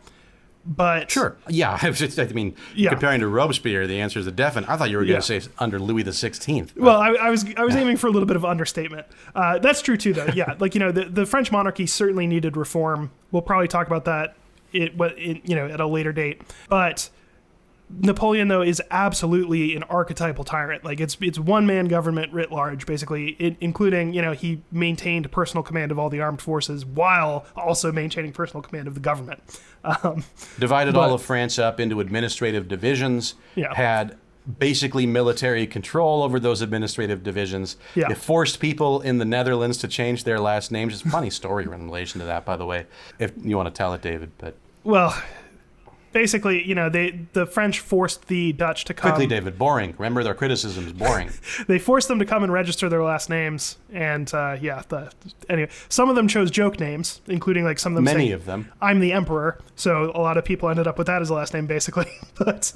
But sure, yeah. Comparing to Robespierre, the answer is a definite. I thought you were going to say under Louis XVI. Well, I was aiming for a little bit of understatement. That's true too, though. Yeah, the French monarchy certainly needed reform. We'll probably talk about that at a later date. But Napoleon, though, is absolutely an archetypal tyrant. It's one-man government writ large, basically, including, he maintained personal command of all the armed forces while also maintaining personal command of the government. Divided all of France up into administrative divisions, had basically military control over those administrative divisions. Yeah. It forced people in the Netherlands to change their last names. It's a funny story in relation to that, by the way, if you want to tell it, David. But well... Basically, the French forced the Dutch to come... Quickly, David, boring. Remember, their criticism is boring. They forced them to come and register their last names, and anyway, some of them chose joke names, including some of them Many saying, of them. I'm the Emperor, so a lot of people ended up with that as a last name, basically. But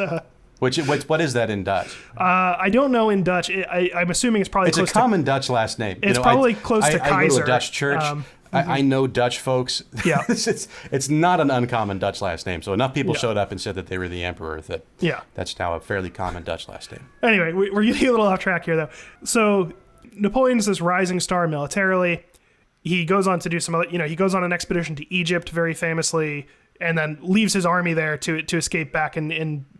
what is that in Dutch? I don't know in Dutch. I'm assuming it's probably close to... It's a common Dutch last name. It's probably close to Kaiser. I go to a Dutch church. I know Dutch folks. Yeah. it's not an uncommon Dutch last name. So enough people showed up and said that they were the emperor that that's now a fairly common Dutch last name. Anyway, we're getting a little off track here, though. So Napoleon's this rising star militarily. He goes on to do some other, he goes on an expedition to Egypt very famously, and then leaves his army there to escape back and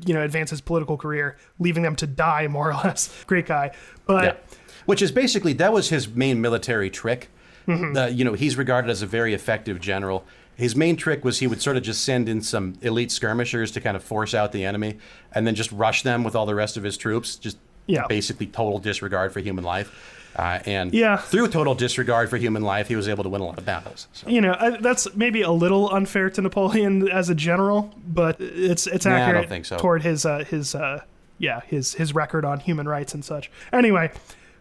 advance his political career, leaving them to die, more or less. Great guy. But which is basically, that was his main military trick. Mm-hmm. He's regarded as a very effective general. His main trick was he would sort of just send in some elite skirmishers to kind of force out the enemy and then just rush them with all the rest of his troops. Just basically total disregard for human life. Through total disregard for human life, he was able to win a lot of battles. So. That's maybe a little unfair to Napoleon as a general, but it's accurate I don't think so. Toward his record on human rights and such. Anyway.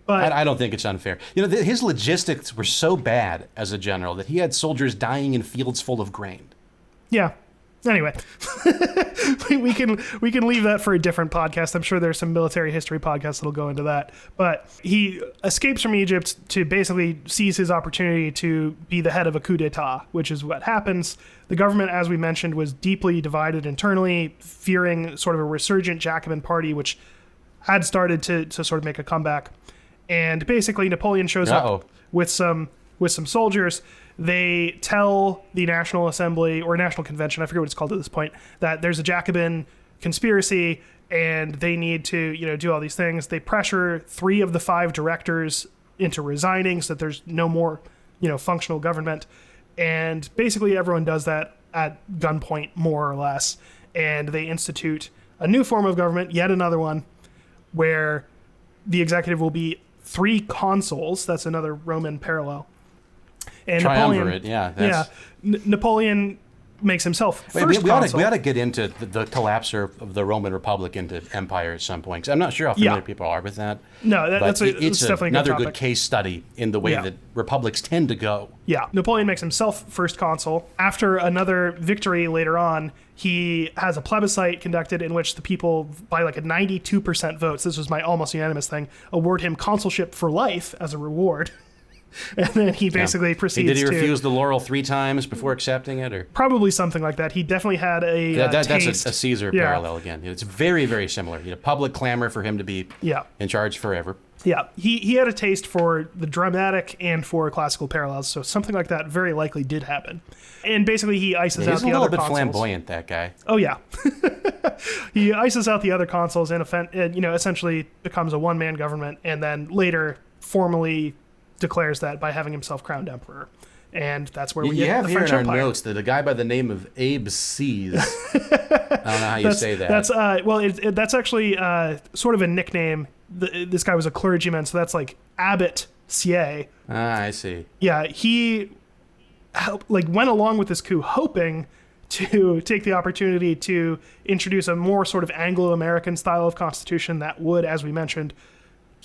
But I don't think it's unfair. His logistics were so bad as a general that he had soldiers dying in fields full of grain. Yeah. Anyway, we can leave that for a different podcast. I'm sure there's some military history podcasts that'll go into that. But he escapes from Egypt to basically seize his opportunity to be the head of a coup d'etat, which is what happens. The government, as we mentioned, was deeply divided internally, fearing sort of a resurgent Jacobin party, which had started to sort of make a comeback. And basically, Napoleon shows up with some soldiers. They tell the National Assembly or National Convention, I forget what it's called at this point, that there's a Jacobin conspiracy and they need to, do all these things. They pressure 3 of the 5 directors into resigning so that there's no more, functional government. And basically, everyone does that at gunpoint, more or less. And they institute a new form of government, yet another one, where the executive will be 3 consuls. That's another Roman parallel. And Triumvirate, Napoleon, Napoleon makes himself Wait, first consul. we ought to get into the collapse of the Roman Republic into empire at some point. 'Cause I'm not sure how familiar people are with that. No, that's it's definitely another a good case study in the way that republics tend to go. Yeah, Napoleon makes himself first consul. After another victory later on, he has a plebiscite conducted in which the people, by like a 92% votes, this was my almost unanimous thing, award him consulship for life as a reward. And then he basically proceeds to... Did he refuse the laurel 3 times before accepting it? Or probably something like that. He definitely had a that's taste. a Caesar parallel again. It's very, very similar. Public clamor for him to be in charge forever. Yeah, he had a taste for the dramatic and for classical parallels, so something like that very likely did happen. And basically he ices out the other consuls. He's a little bit flamboyant, that guy. Oh, yeah. He ices out the other consuls and essentially becomes a one-man government, and then later formally declares that by having himself crowned emperor. And that's where we get the French here in Empire. our notes that a guy by the name of Abe Sees. I don't know how you say that. That's actually sort of a nickname. This guy was a clergyman, so that's like Abbot Siey. Ah, I see. Yeah, he went along with this coup hoping to take the opportunity to introduce a more sort of Anglo-American style of constitution that would, as we mentioned,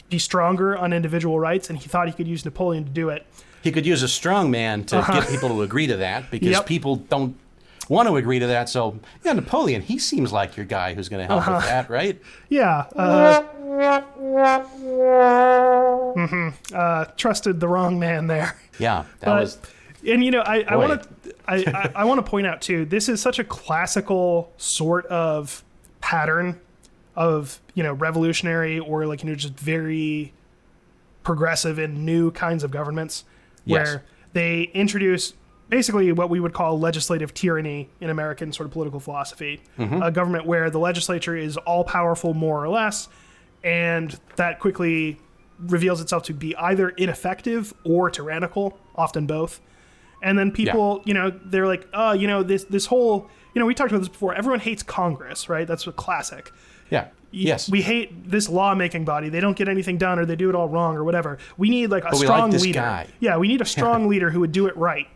be stronger on individual rights, and he thought he could use Napoleon to do it. He could use a strong man to get people to agree to that, because people don't want to agree to that. So, Napoleon, he seems like your guy who's going to help with that, right? Yeah. Trusted the wrong man there. Yeah, that was... And I want to point out too, this is such a classical sort of pattern of revolutionary or just very progressive and new kinds of governments, where they introduce basically what we would call legislative tyranny in American sort of political philosophy. A government where the legislature is all powerful more or less, and that quickly reveals itself to be either ineffective or tyrannical, often both. And then people, they're like, this whole, we talked about this before. Everyone hates Congress, right? That's a classic. Yeah. Yes. We hate this lawmaking body. They don't get anything done, or they do it all wrong, or whatever. We need a strong leader. Guy. Yeah, we need a strong leader who would do it right.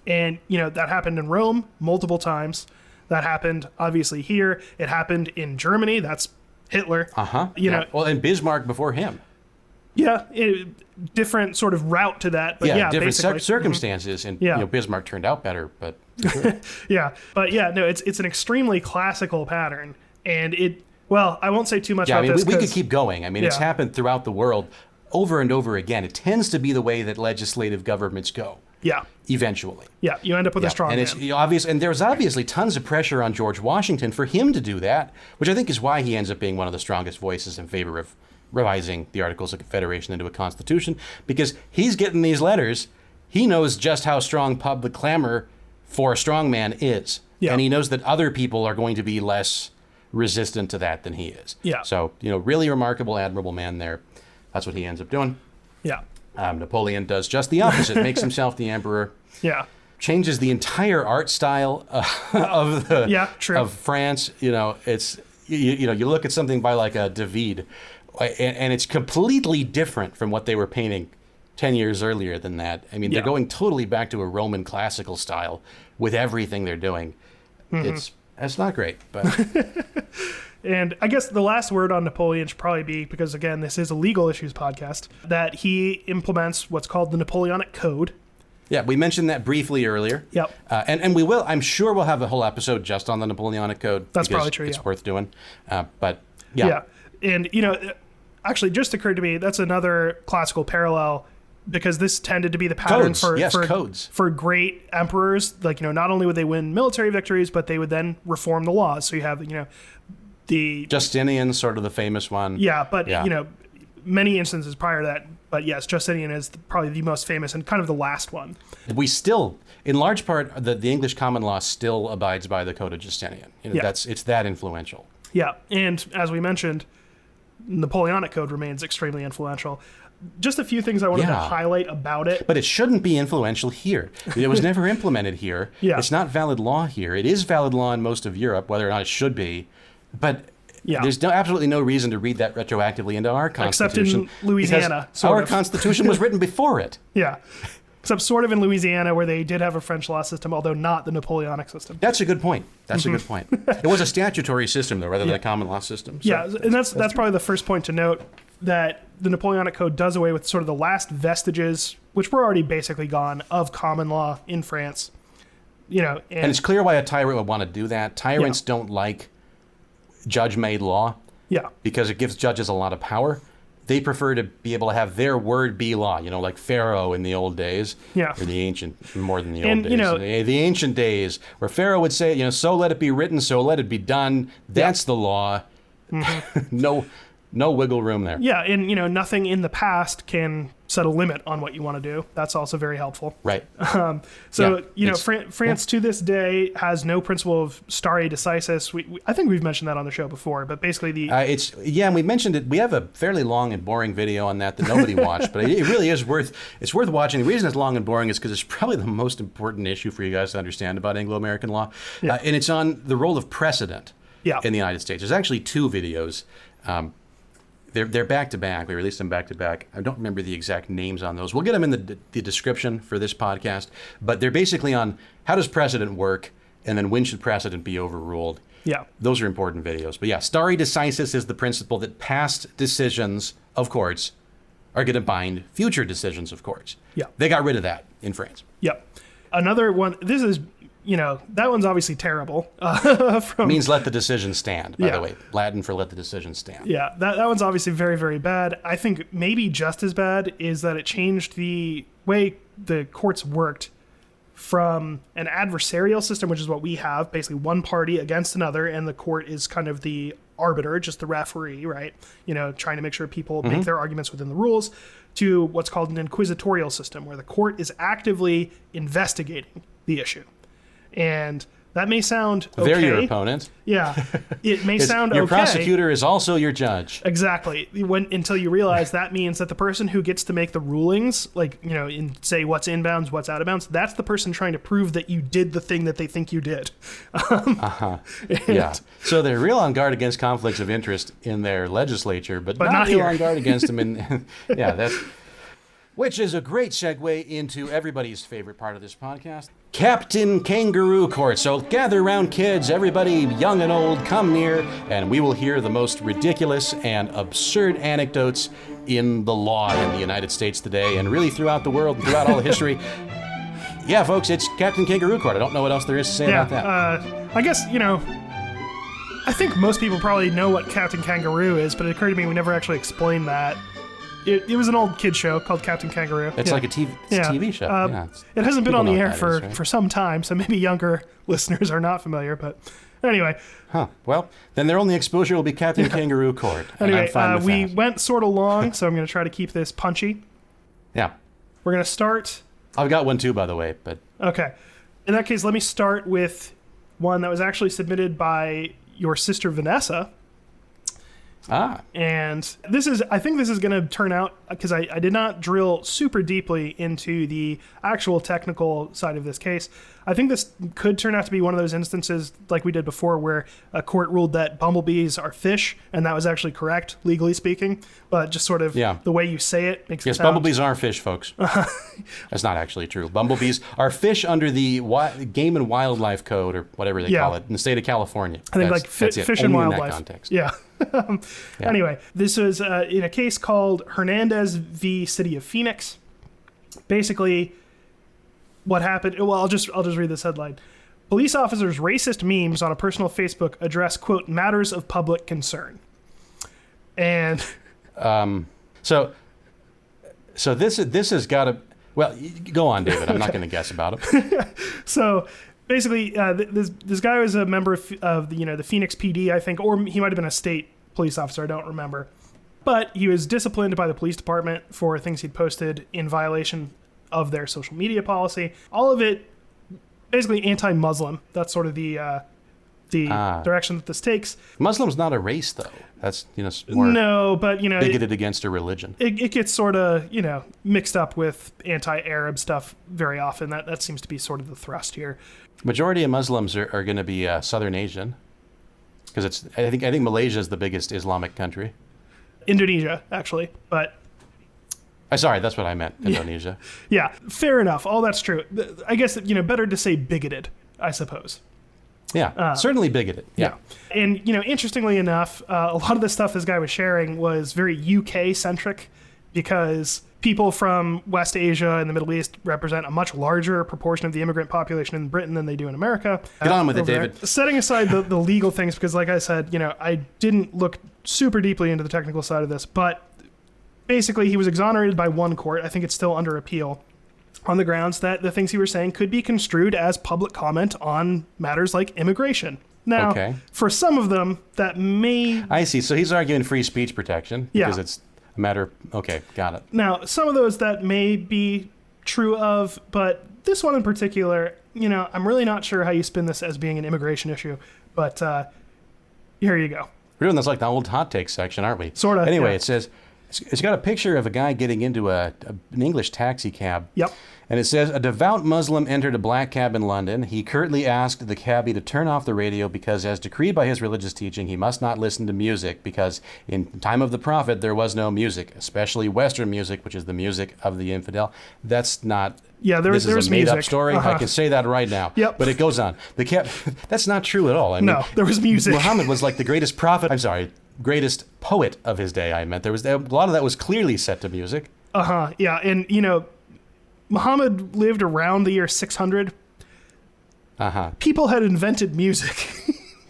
And that happened in Rome multiple times. That happened obviously here. It happened in Germany. That's Hitler. Well, and Bismarck before him. Yeah, different sort of route to that, but different basically. Circumstances, and Bismarck turned out better, but it's an extremely classical pattern, and I won't say too much about this. We could keep going. It's happened throughout the world over and over again. It tends to be the way that legislative governments go. Yeah. Eventually. Yeah, you end up with a strong man. And it's obvious, and there's obviously tons of pressure on George Washington for him to do that, which I think is why he ends up being one of the strongest voices in favor of revising the Articles of Confederation into a constitution, because he's getting these letters. He knows just how strong public clamor for a strong man is. Yeah. And he knows that other people are going to be less resistant to that than he is. Yeah. So, really remarkable, admirable man there. That's what he ends up doing. Yeah. Napoleon does just the opposite, makes himself the emperor. Yeah. Changes the entire art style of France. It's you look at something by like a David, and it's completely different from what they were painting 10 years earlier than that. They're going totally back to a Roman classical style with everything they're doing. It's not great, but... And I guess the last word on Napoleon should probably be, because again, this is a legal issues podcast, that he implements what's called the Napoleonic Code. Yeah, we mentioned that briefly earlier. Yep. And we will, I'm sure we'll have a whole episode just on the Napoleonic Code. That's probably true, it's worth doing. But yeah. And, actually just occurred to me, that's another classical parallel, because this tended to be the pattern codes. For great emperors. Not only would they win military victories, but they would then reform the laws. So you have, the Justinian, sort of the famous one. Yeah, but many instances prior to that. But yes, Justinian is probably the most famous and kind of the last one. We still, in large part, the English common law still abides by the Code of Justinian. It's that influential. Yeah, and as we mentioned, Napoleonic Code remains extremely influential. Just a few things I wanted to highlight about it. But it shouldn't be influential here. It was never implemented here. It's not valid law here. It is valid law in most of Europe, whether or not it should be. But there's absolutely no reason to read that retroactively into our Constitution. Except in Louisiana. Our Constitution was written before it. Yeah. except sort of in Louisiana where they did have a French law system, although not the Napoleonic system. That's a good point. That's a good point. It was a statutory system, though, rather than a common law system. So and that's probably the first point to note, that the Napoleonic Code does away with sort of the last vestiges, which were already basically gone, of common law in France. And it's clear why a tyrant would want to do that. Tyrants don't like judge-made law because it gives judges a lot of power. They prefer to be able to have their word be law, like Pharaoh in the old days, or the ancient, more than the old days. The ancient days, where Pharaoh would say, so let it be written, so let it be done. That's the law. No wiggle room there. Yeah, and nothing in the past can set a limit on what you want to do. That's also very helpful. Right. France to this day has no principle of stare decisis. I think we've mentioned that on the show before, but basically and we mentioned it. We have a fairly long and boring video on that nobody watched, but it really is worth watching. The reason it's long and boring is because it's probably the most important issue for you guys to understand about Anglo-American law, and it's on the role of precedent in the United States. There's actually 2 videos. They're back to back. We released them back to back. I don't remember the exact names on those. We'll get them in the description for this podcast. But they're basically on how does precedent work, and then when should precedent be overruled. Yeah, those are important videos. But stare decisis is the principle that past decisions of courts are going to bind future decisions of courts. Yeah, they got rid of that in France. Yep. Another one. This is. That one's obviously terrible. Means let the decision stand, by the way. Latin for let the decision stand. Yeah, that one's obviously very, very bad. I think maybe just as bad is that it changed the way the courts worked from an adversarial system, which is what we have, basically one party against another, and the court is kind of the arbiter, just the referee, right? Trying to make sure people make their arguments within the rules, to what's called an inquisitorial system, where the court is actively investigating the issue. And that may sound okay. They're your opponent. Yeah. It may sound your okay. Your prosecutor is also your judge. Exactly. Until you realize that means that the person who gets to make the rulings, in say what's inbounds, what's out of bounds, that's the person trying to prove that you did the thing that they think you did. So they're real on guard against conflicts of interest in their legislature, but not real on guard against them in... Which is a great segue into everybody's favorite part of this podcast, Captain Kangaroo Court. So gather round, kids, everybody, young and old, come near, and we will hear the most ridiculous and absurd anecdotes in the law in the United States today, and really throughout the world, throughout all the history. Yeah, folks, it's Captain Kangaroo Court. I don't know what else there is to say about that. I guess, I think most people probably know what Captain Kangaroo is, but it occurred to me we never actually explained that. It was an old kid show called Captain Kangaroo. It's like a TV show. It hasn't been on the air for some time, so maybe younger listeners are not familiar. But anyway. Well, then their only exposure will be Captain Kangaroo Court. Anyway, we went sort of long, so I'm going to try to keep this punchy. Yeah. We're going to start... I've got one too, by the way. But okay. In that case, let me start with one that was actually submitted by your sister Vanessa. And I think this is going to turn out, because I did not drill super deeply into the actual technical side of this case. I think this could turn out to be one of those instances like we did before where a court ruled that bumblebees are fish, and that was actually correct, legally speaking, but just sort of the way you say it makes it sound... Yes, bumblebees are fish, folks. That's not actually true. Bumblebees are fish under the Game and Wildlife Code, or whatever they call it, in the state of California. I think fish and wildlife. In that context. Yeah. Anyway, this was in a case called Hernandez v. City of Phoenix. Basically, what happened... Well, I'll just read this headline. Police officers' racist memes on a personal Facebook address, quote, matters of public concern. And... So this has got to... Well, go on, David. I'm not going to guess about it. So... Basically, this guy was a member of the Phoenix PD, I think, or he might have been a state police officer. I don't remember. But he was disciplined by the police department for things he'd posted in violation of their social media policy. All of it basically anti-Muslim. That's sort of the direction that this takes. Muslim's not a race, though. That's more bigoted against a religion. It gets sort of mixed up with anti-Arab stuff very often. That seems to be sort of the thrust here. Majority of Muslims are going to be Southern Asian, because I think Malaysia is the biggest Islamic country. Indonesia, actually, but Sorry, that's what I meant. Indonesia. Yeah, fair enough. All that's true. I guess, better to say bigoted, I suppose. Yeah, certainly bigoted. Yeah. And, interestingly enough, a lot of the stuff this guy was sharing was very UK-centric because people from West Asia and the Middle East represent a much larger proportion of the immigrant population in Britain than they do in America. Get on with it, over David. there. Setting aside the legal things, because like I said, I didn't look super deeply into the technical side of this, but basically he was exonerated by one court. I think it's still under appeal on the grounds that the things he was saying could be construed as public comment on matters like immigration. Now, for some of them, that may... I see. So he's arguing free speech protection because it's a matter of... Okay, got it. Now, some of those that may be true of, but this one in particular, I'm really not sure how you spin this as being an immigration issue, but here you go. We're doing this like the old hot take section, aren't we? Sort of. Anyway, yeah. it says... It's got a picture of a guy getting into an English taxi cab. Yep. And it says, a devout Muslim entered a black cab in London. He curtly asked the cabbie to turn off the radio because, as decreed by his religious teaching, he must not listen to music because in time of the Prophet, there was no music, especially Western music, which is the music of the infidel. That's not... Yeah, this is a made-up music. story. Uh-huh. I can say that right now. Yep. But it goes on. That's not true at all. I mean, no, there was music. Muhammad was like the greatest prophet. I'm sorry. Greatest poet of his day, I meant. There was a lot of that was clearly set to music. Yeah, and Muhammad lived around the year 600. People had invented music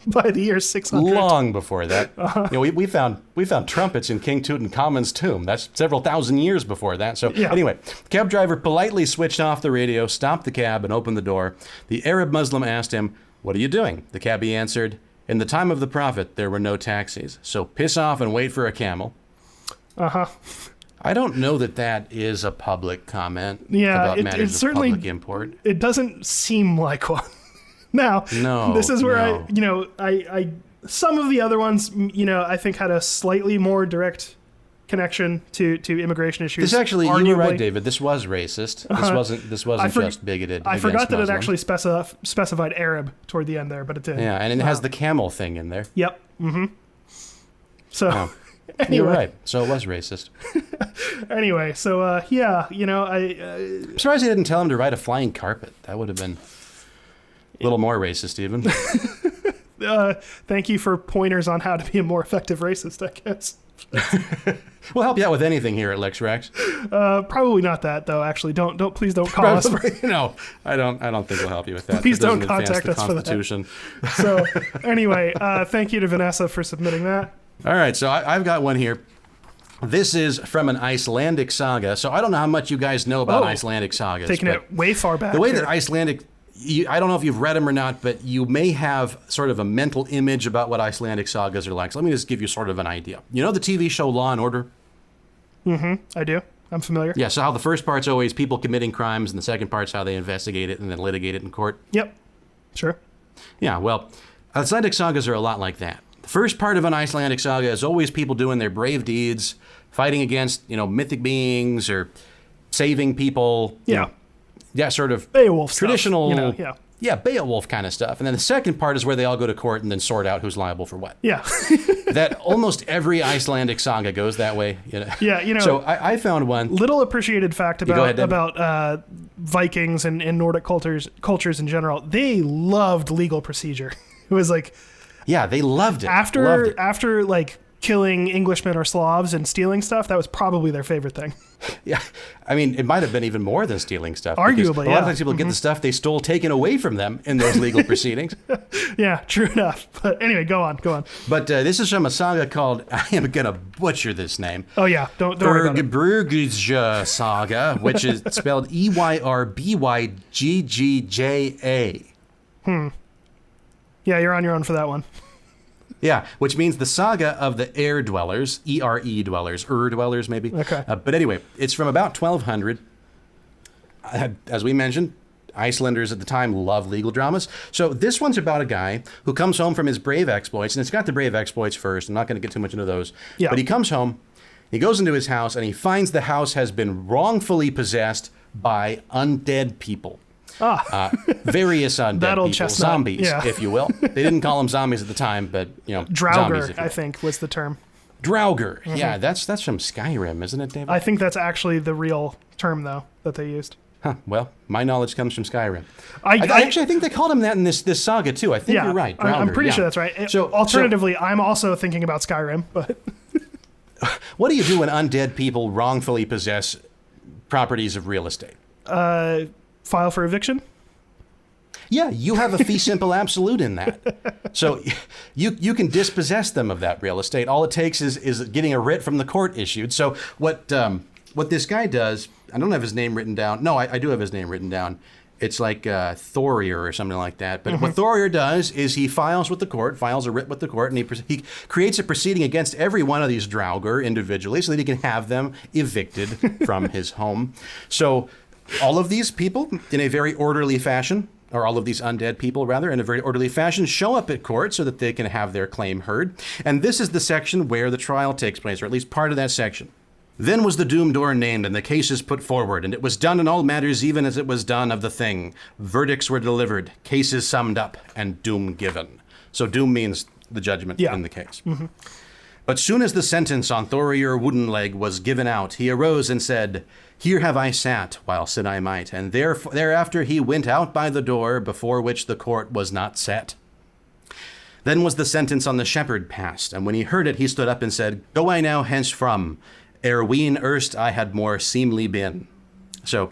by the year 600. Long before that. We found trumpets in King Tutankhamun's tomb. That's several thousand years before that. So anyway, the cab driver politely switched off the radio, stopped the cab, and opened the door. The Arab Muslim asked him, "What are you doing?" The cabbie answered, "In the time of the Prophet, there were no taxis, so piss off and wait for a camel." I don't know that is a public comment about matters of public import. It doesn't seem like one. Now, this is where I some of the other ones, I think had a slightly more direct connection to immigration issues. This actually, arguably. you were right, David. This was racist. This wasn't just bigoted. I forgot that Muslims. it actually specified Arab toward the end there, but it did. Yeah, and it has the camel thing in there. Yep. So, anyway. You're right. So it was racist. Anyway, so I'm surprised they didn't tell him to ride a flying carpet. That would have been a little more racist, even. Thank you for pointers on how to be a more effective racist, I guess. We'll help you out with anything here at Lex Rex. Probably not that though. Actually, please don't call us. No, I don't think we'll help you with that. Please don't contact us for that. So anyway, thank you to Vanessa for submitting that. All right, so I've got one here. This is from an Icelandic saga. So I don't know how much you guys know about Icelandic sagas. Taking it way far back. The way that Icelandic... I don't know if you've read them or not, but you may have sort of a mental image about what Icelandic sagas are like. So let me just give you sort of an idea. You know the TV show Law and Order? I do. I'm familiar. Yeah, so how the first part's always people committing crimes, and the second part's how they investigate it and then litigate it in court? Yep. Sure. Yeah, well, Icelandic sagas are a lot like that. The first part of an Icelandic saga is always people doing their brave deeds, fighting against, mythic beings or saving people. Yeah, sort of Beowulf traditional, stuff, Beowulf kind of stuff. And then the second part is where they all go to court and then sort out who's liable for what. Yeah. That almost every Icelandic saga goes that way. Yeah, So I found one. Little appreciated fact about Vikings and Nordic cultures in general. They loved legal procedure. It was like... Yeah, they loved it. After like killing Englishmen or Slavs and stealing stuff, that was probably their favorite thing. Yeah, I mean, it might have been even more than stealing stuff. Arguably, a lot of times people get the stuff they stole taken away from them in those legal proceedings. Yeah, true enough. But anyway, go on. But this is from a saga called, I am going to butcher this name. Oh yeah, don't worry about it. Bergbyja saga, which is spelled Eyrbygja. Yeah, you're on your own for that one. Yeah, which means the saga of the Air Dwellers, E-R-E dwellers, dwellers maybe. Okay. But anyway, it's from about 1200. As we mentioned, Icelanders at the time love legal dramas. So this one's about a guy who comes home from his brave exploits, and it's got the brave exploits first. I'm not going to get too much into those. Yeah. But he comes home, he goes into his house, and he finds the house has been wrongfully possessed by undead people. Various undead people, chestnut. zombies, if you will. They didn't call them zombies at the time, but Draugr, zombies, I think, was the term. Draugr. Yeah, that's from Skyrim, isn't it, David? I think that's actually the real term, though, that they used. Huh, well, my knowledge comes from Skyrim. I think they called him that in this saga, too. I think you're right. I'm Draugr, pretty yeah. sure that's right. So, Alternatively, I'm also thinking about Skyrim, but... What do you do when undead people wrongfully possess properties of real estate? File for eviction? Yeah, you have a fee simple absolute in that. So you can dispossess them of that real estate. All it takes is getting a writ from the court issued. So what this guy does, I don't have his name written down. No, I do have his name written down. It's like Thorier or something like that. But what Thorier does is he files a writ with the court, and he creates a proceeding against every one of these Draugr individually so that he can have them evicted from his home. So all of these people, in a very orderly fashion, or all of these undead people, rather, in a very orderly fashion, show up at court so that they can have their claim heard. And this is the section where the trial takes place, or at least part of that section. Then was the doom door named, and the cases put forward, and it was done in all matters even as it was done of the thing. Verdicts were delivered, cases summed up, and doom given. So doom means the judgment in the case. But soon as the sentence on Thorier Woodenleg was given out, he arose and said, "Here have I sat, while sit I might," and thereafter he went out by the door before which the court was not set. Then was the sentence on the shepherd passed, and when he heard it, he stood up and said, "Go I now hence from, ere ween erst I had more seemly been." So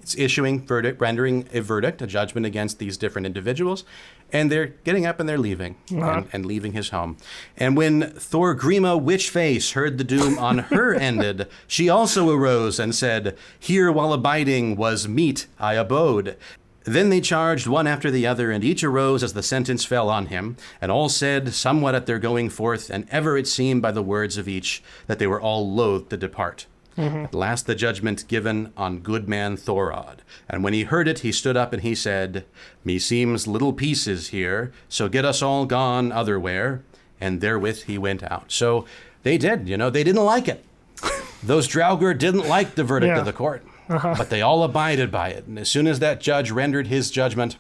it's issuing rendering a verdict, a judgment against these different individuals, and they're getting up and they're leaving, and leaving his home. And when Thorgrima Witchface heard the doom on her ended, she also arose and said, "Here while abiding was meet I abode." Then they charged one after the other, and each arose as the sentence fell on him, and all said, somewhat at their going forth, and ever it seemed by the words of each, that they were all loath to depart. At last the judgment given on good man Thorod. And when he heard it, he stood up and he said, "Meseems little peace is here, so get us all gone otherwhere." And therewith he went out. So they did, they didn't like it. Those Draugr didn't like the verdict of the court, but they all abided by it. And as soon as that judge rendered his judgment,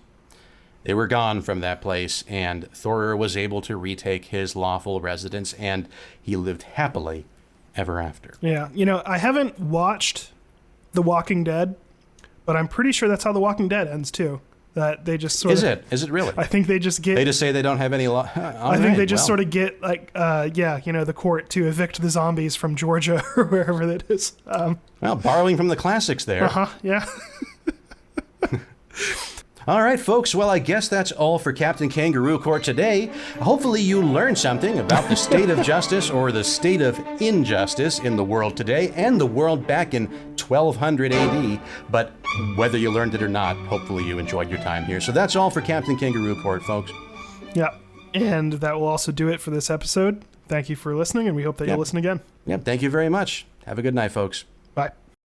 they were gone from that place, and Thorir was able to retake his lawful residence, and he lived happily ever after. Yeah, I haven't watched The Walking Dead, but I'm pretty sure that's how The Walking Dead ends too. That they just sort of... Is it really? I think they just get... They just say they don't have any law... I think they just sort of get, the court to evict the zombies from Georgia or wherever that is. Well, borrowing from the classics there. Yeah. All right, folks. Well, I guess that's all for Captain Kangaroo Court today. Hopefully you learned something about the state of justice or the state of injustice in the world today and the world back in 1200 AD. But whether you learned it or not, hopefully you enjoyed your time here. So that's all for Captain Kangaroo Court, folks. Yeah, and that will also do it for this episode. Thank you for listening, and we hope that you'll listen again. Yep, thank you very much. Have a good night, folks.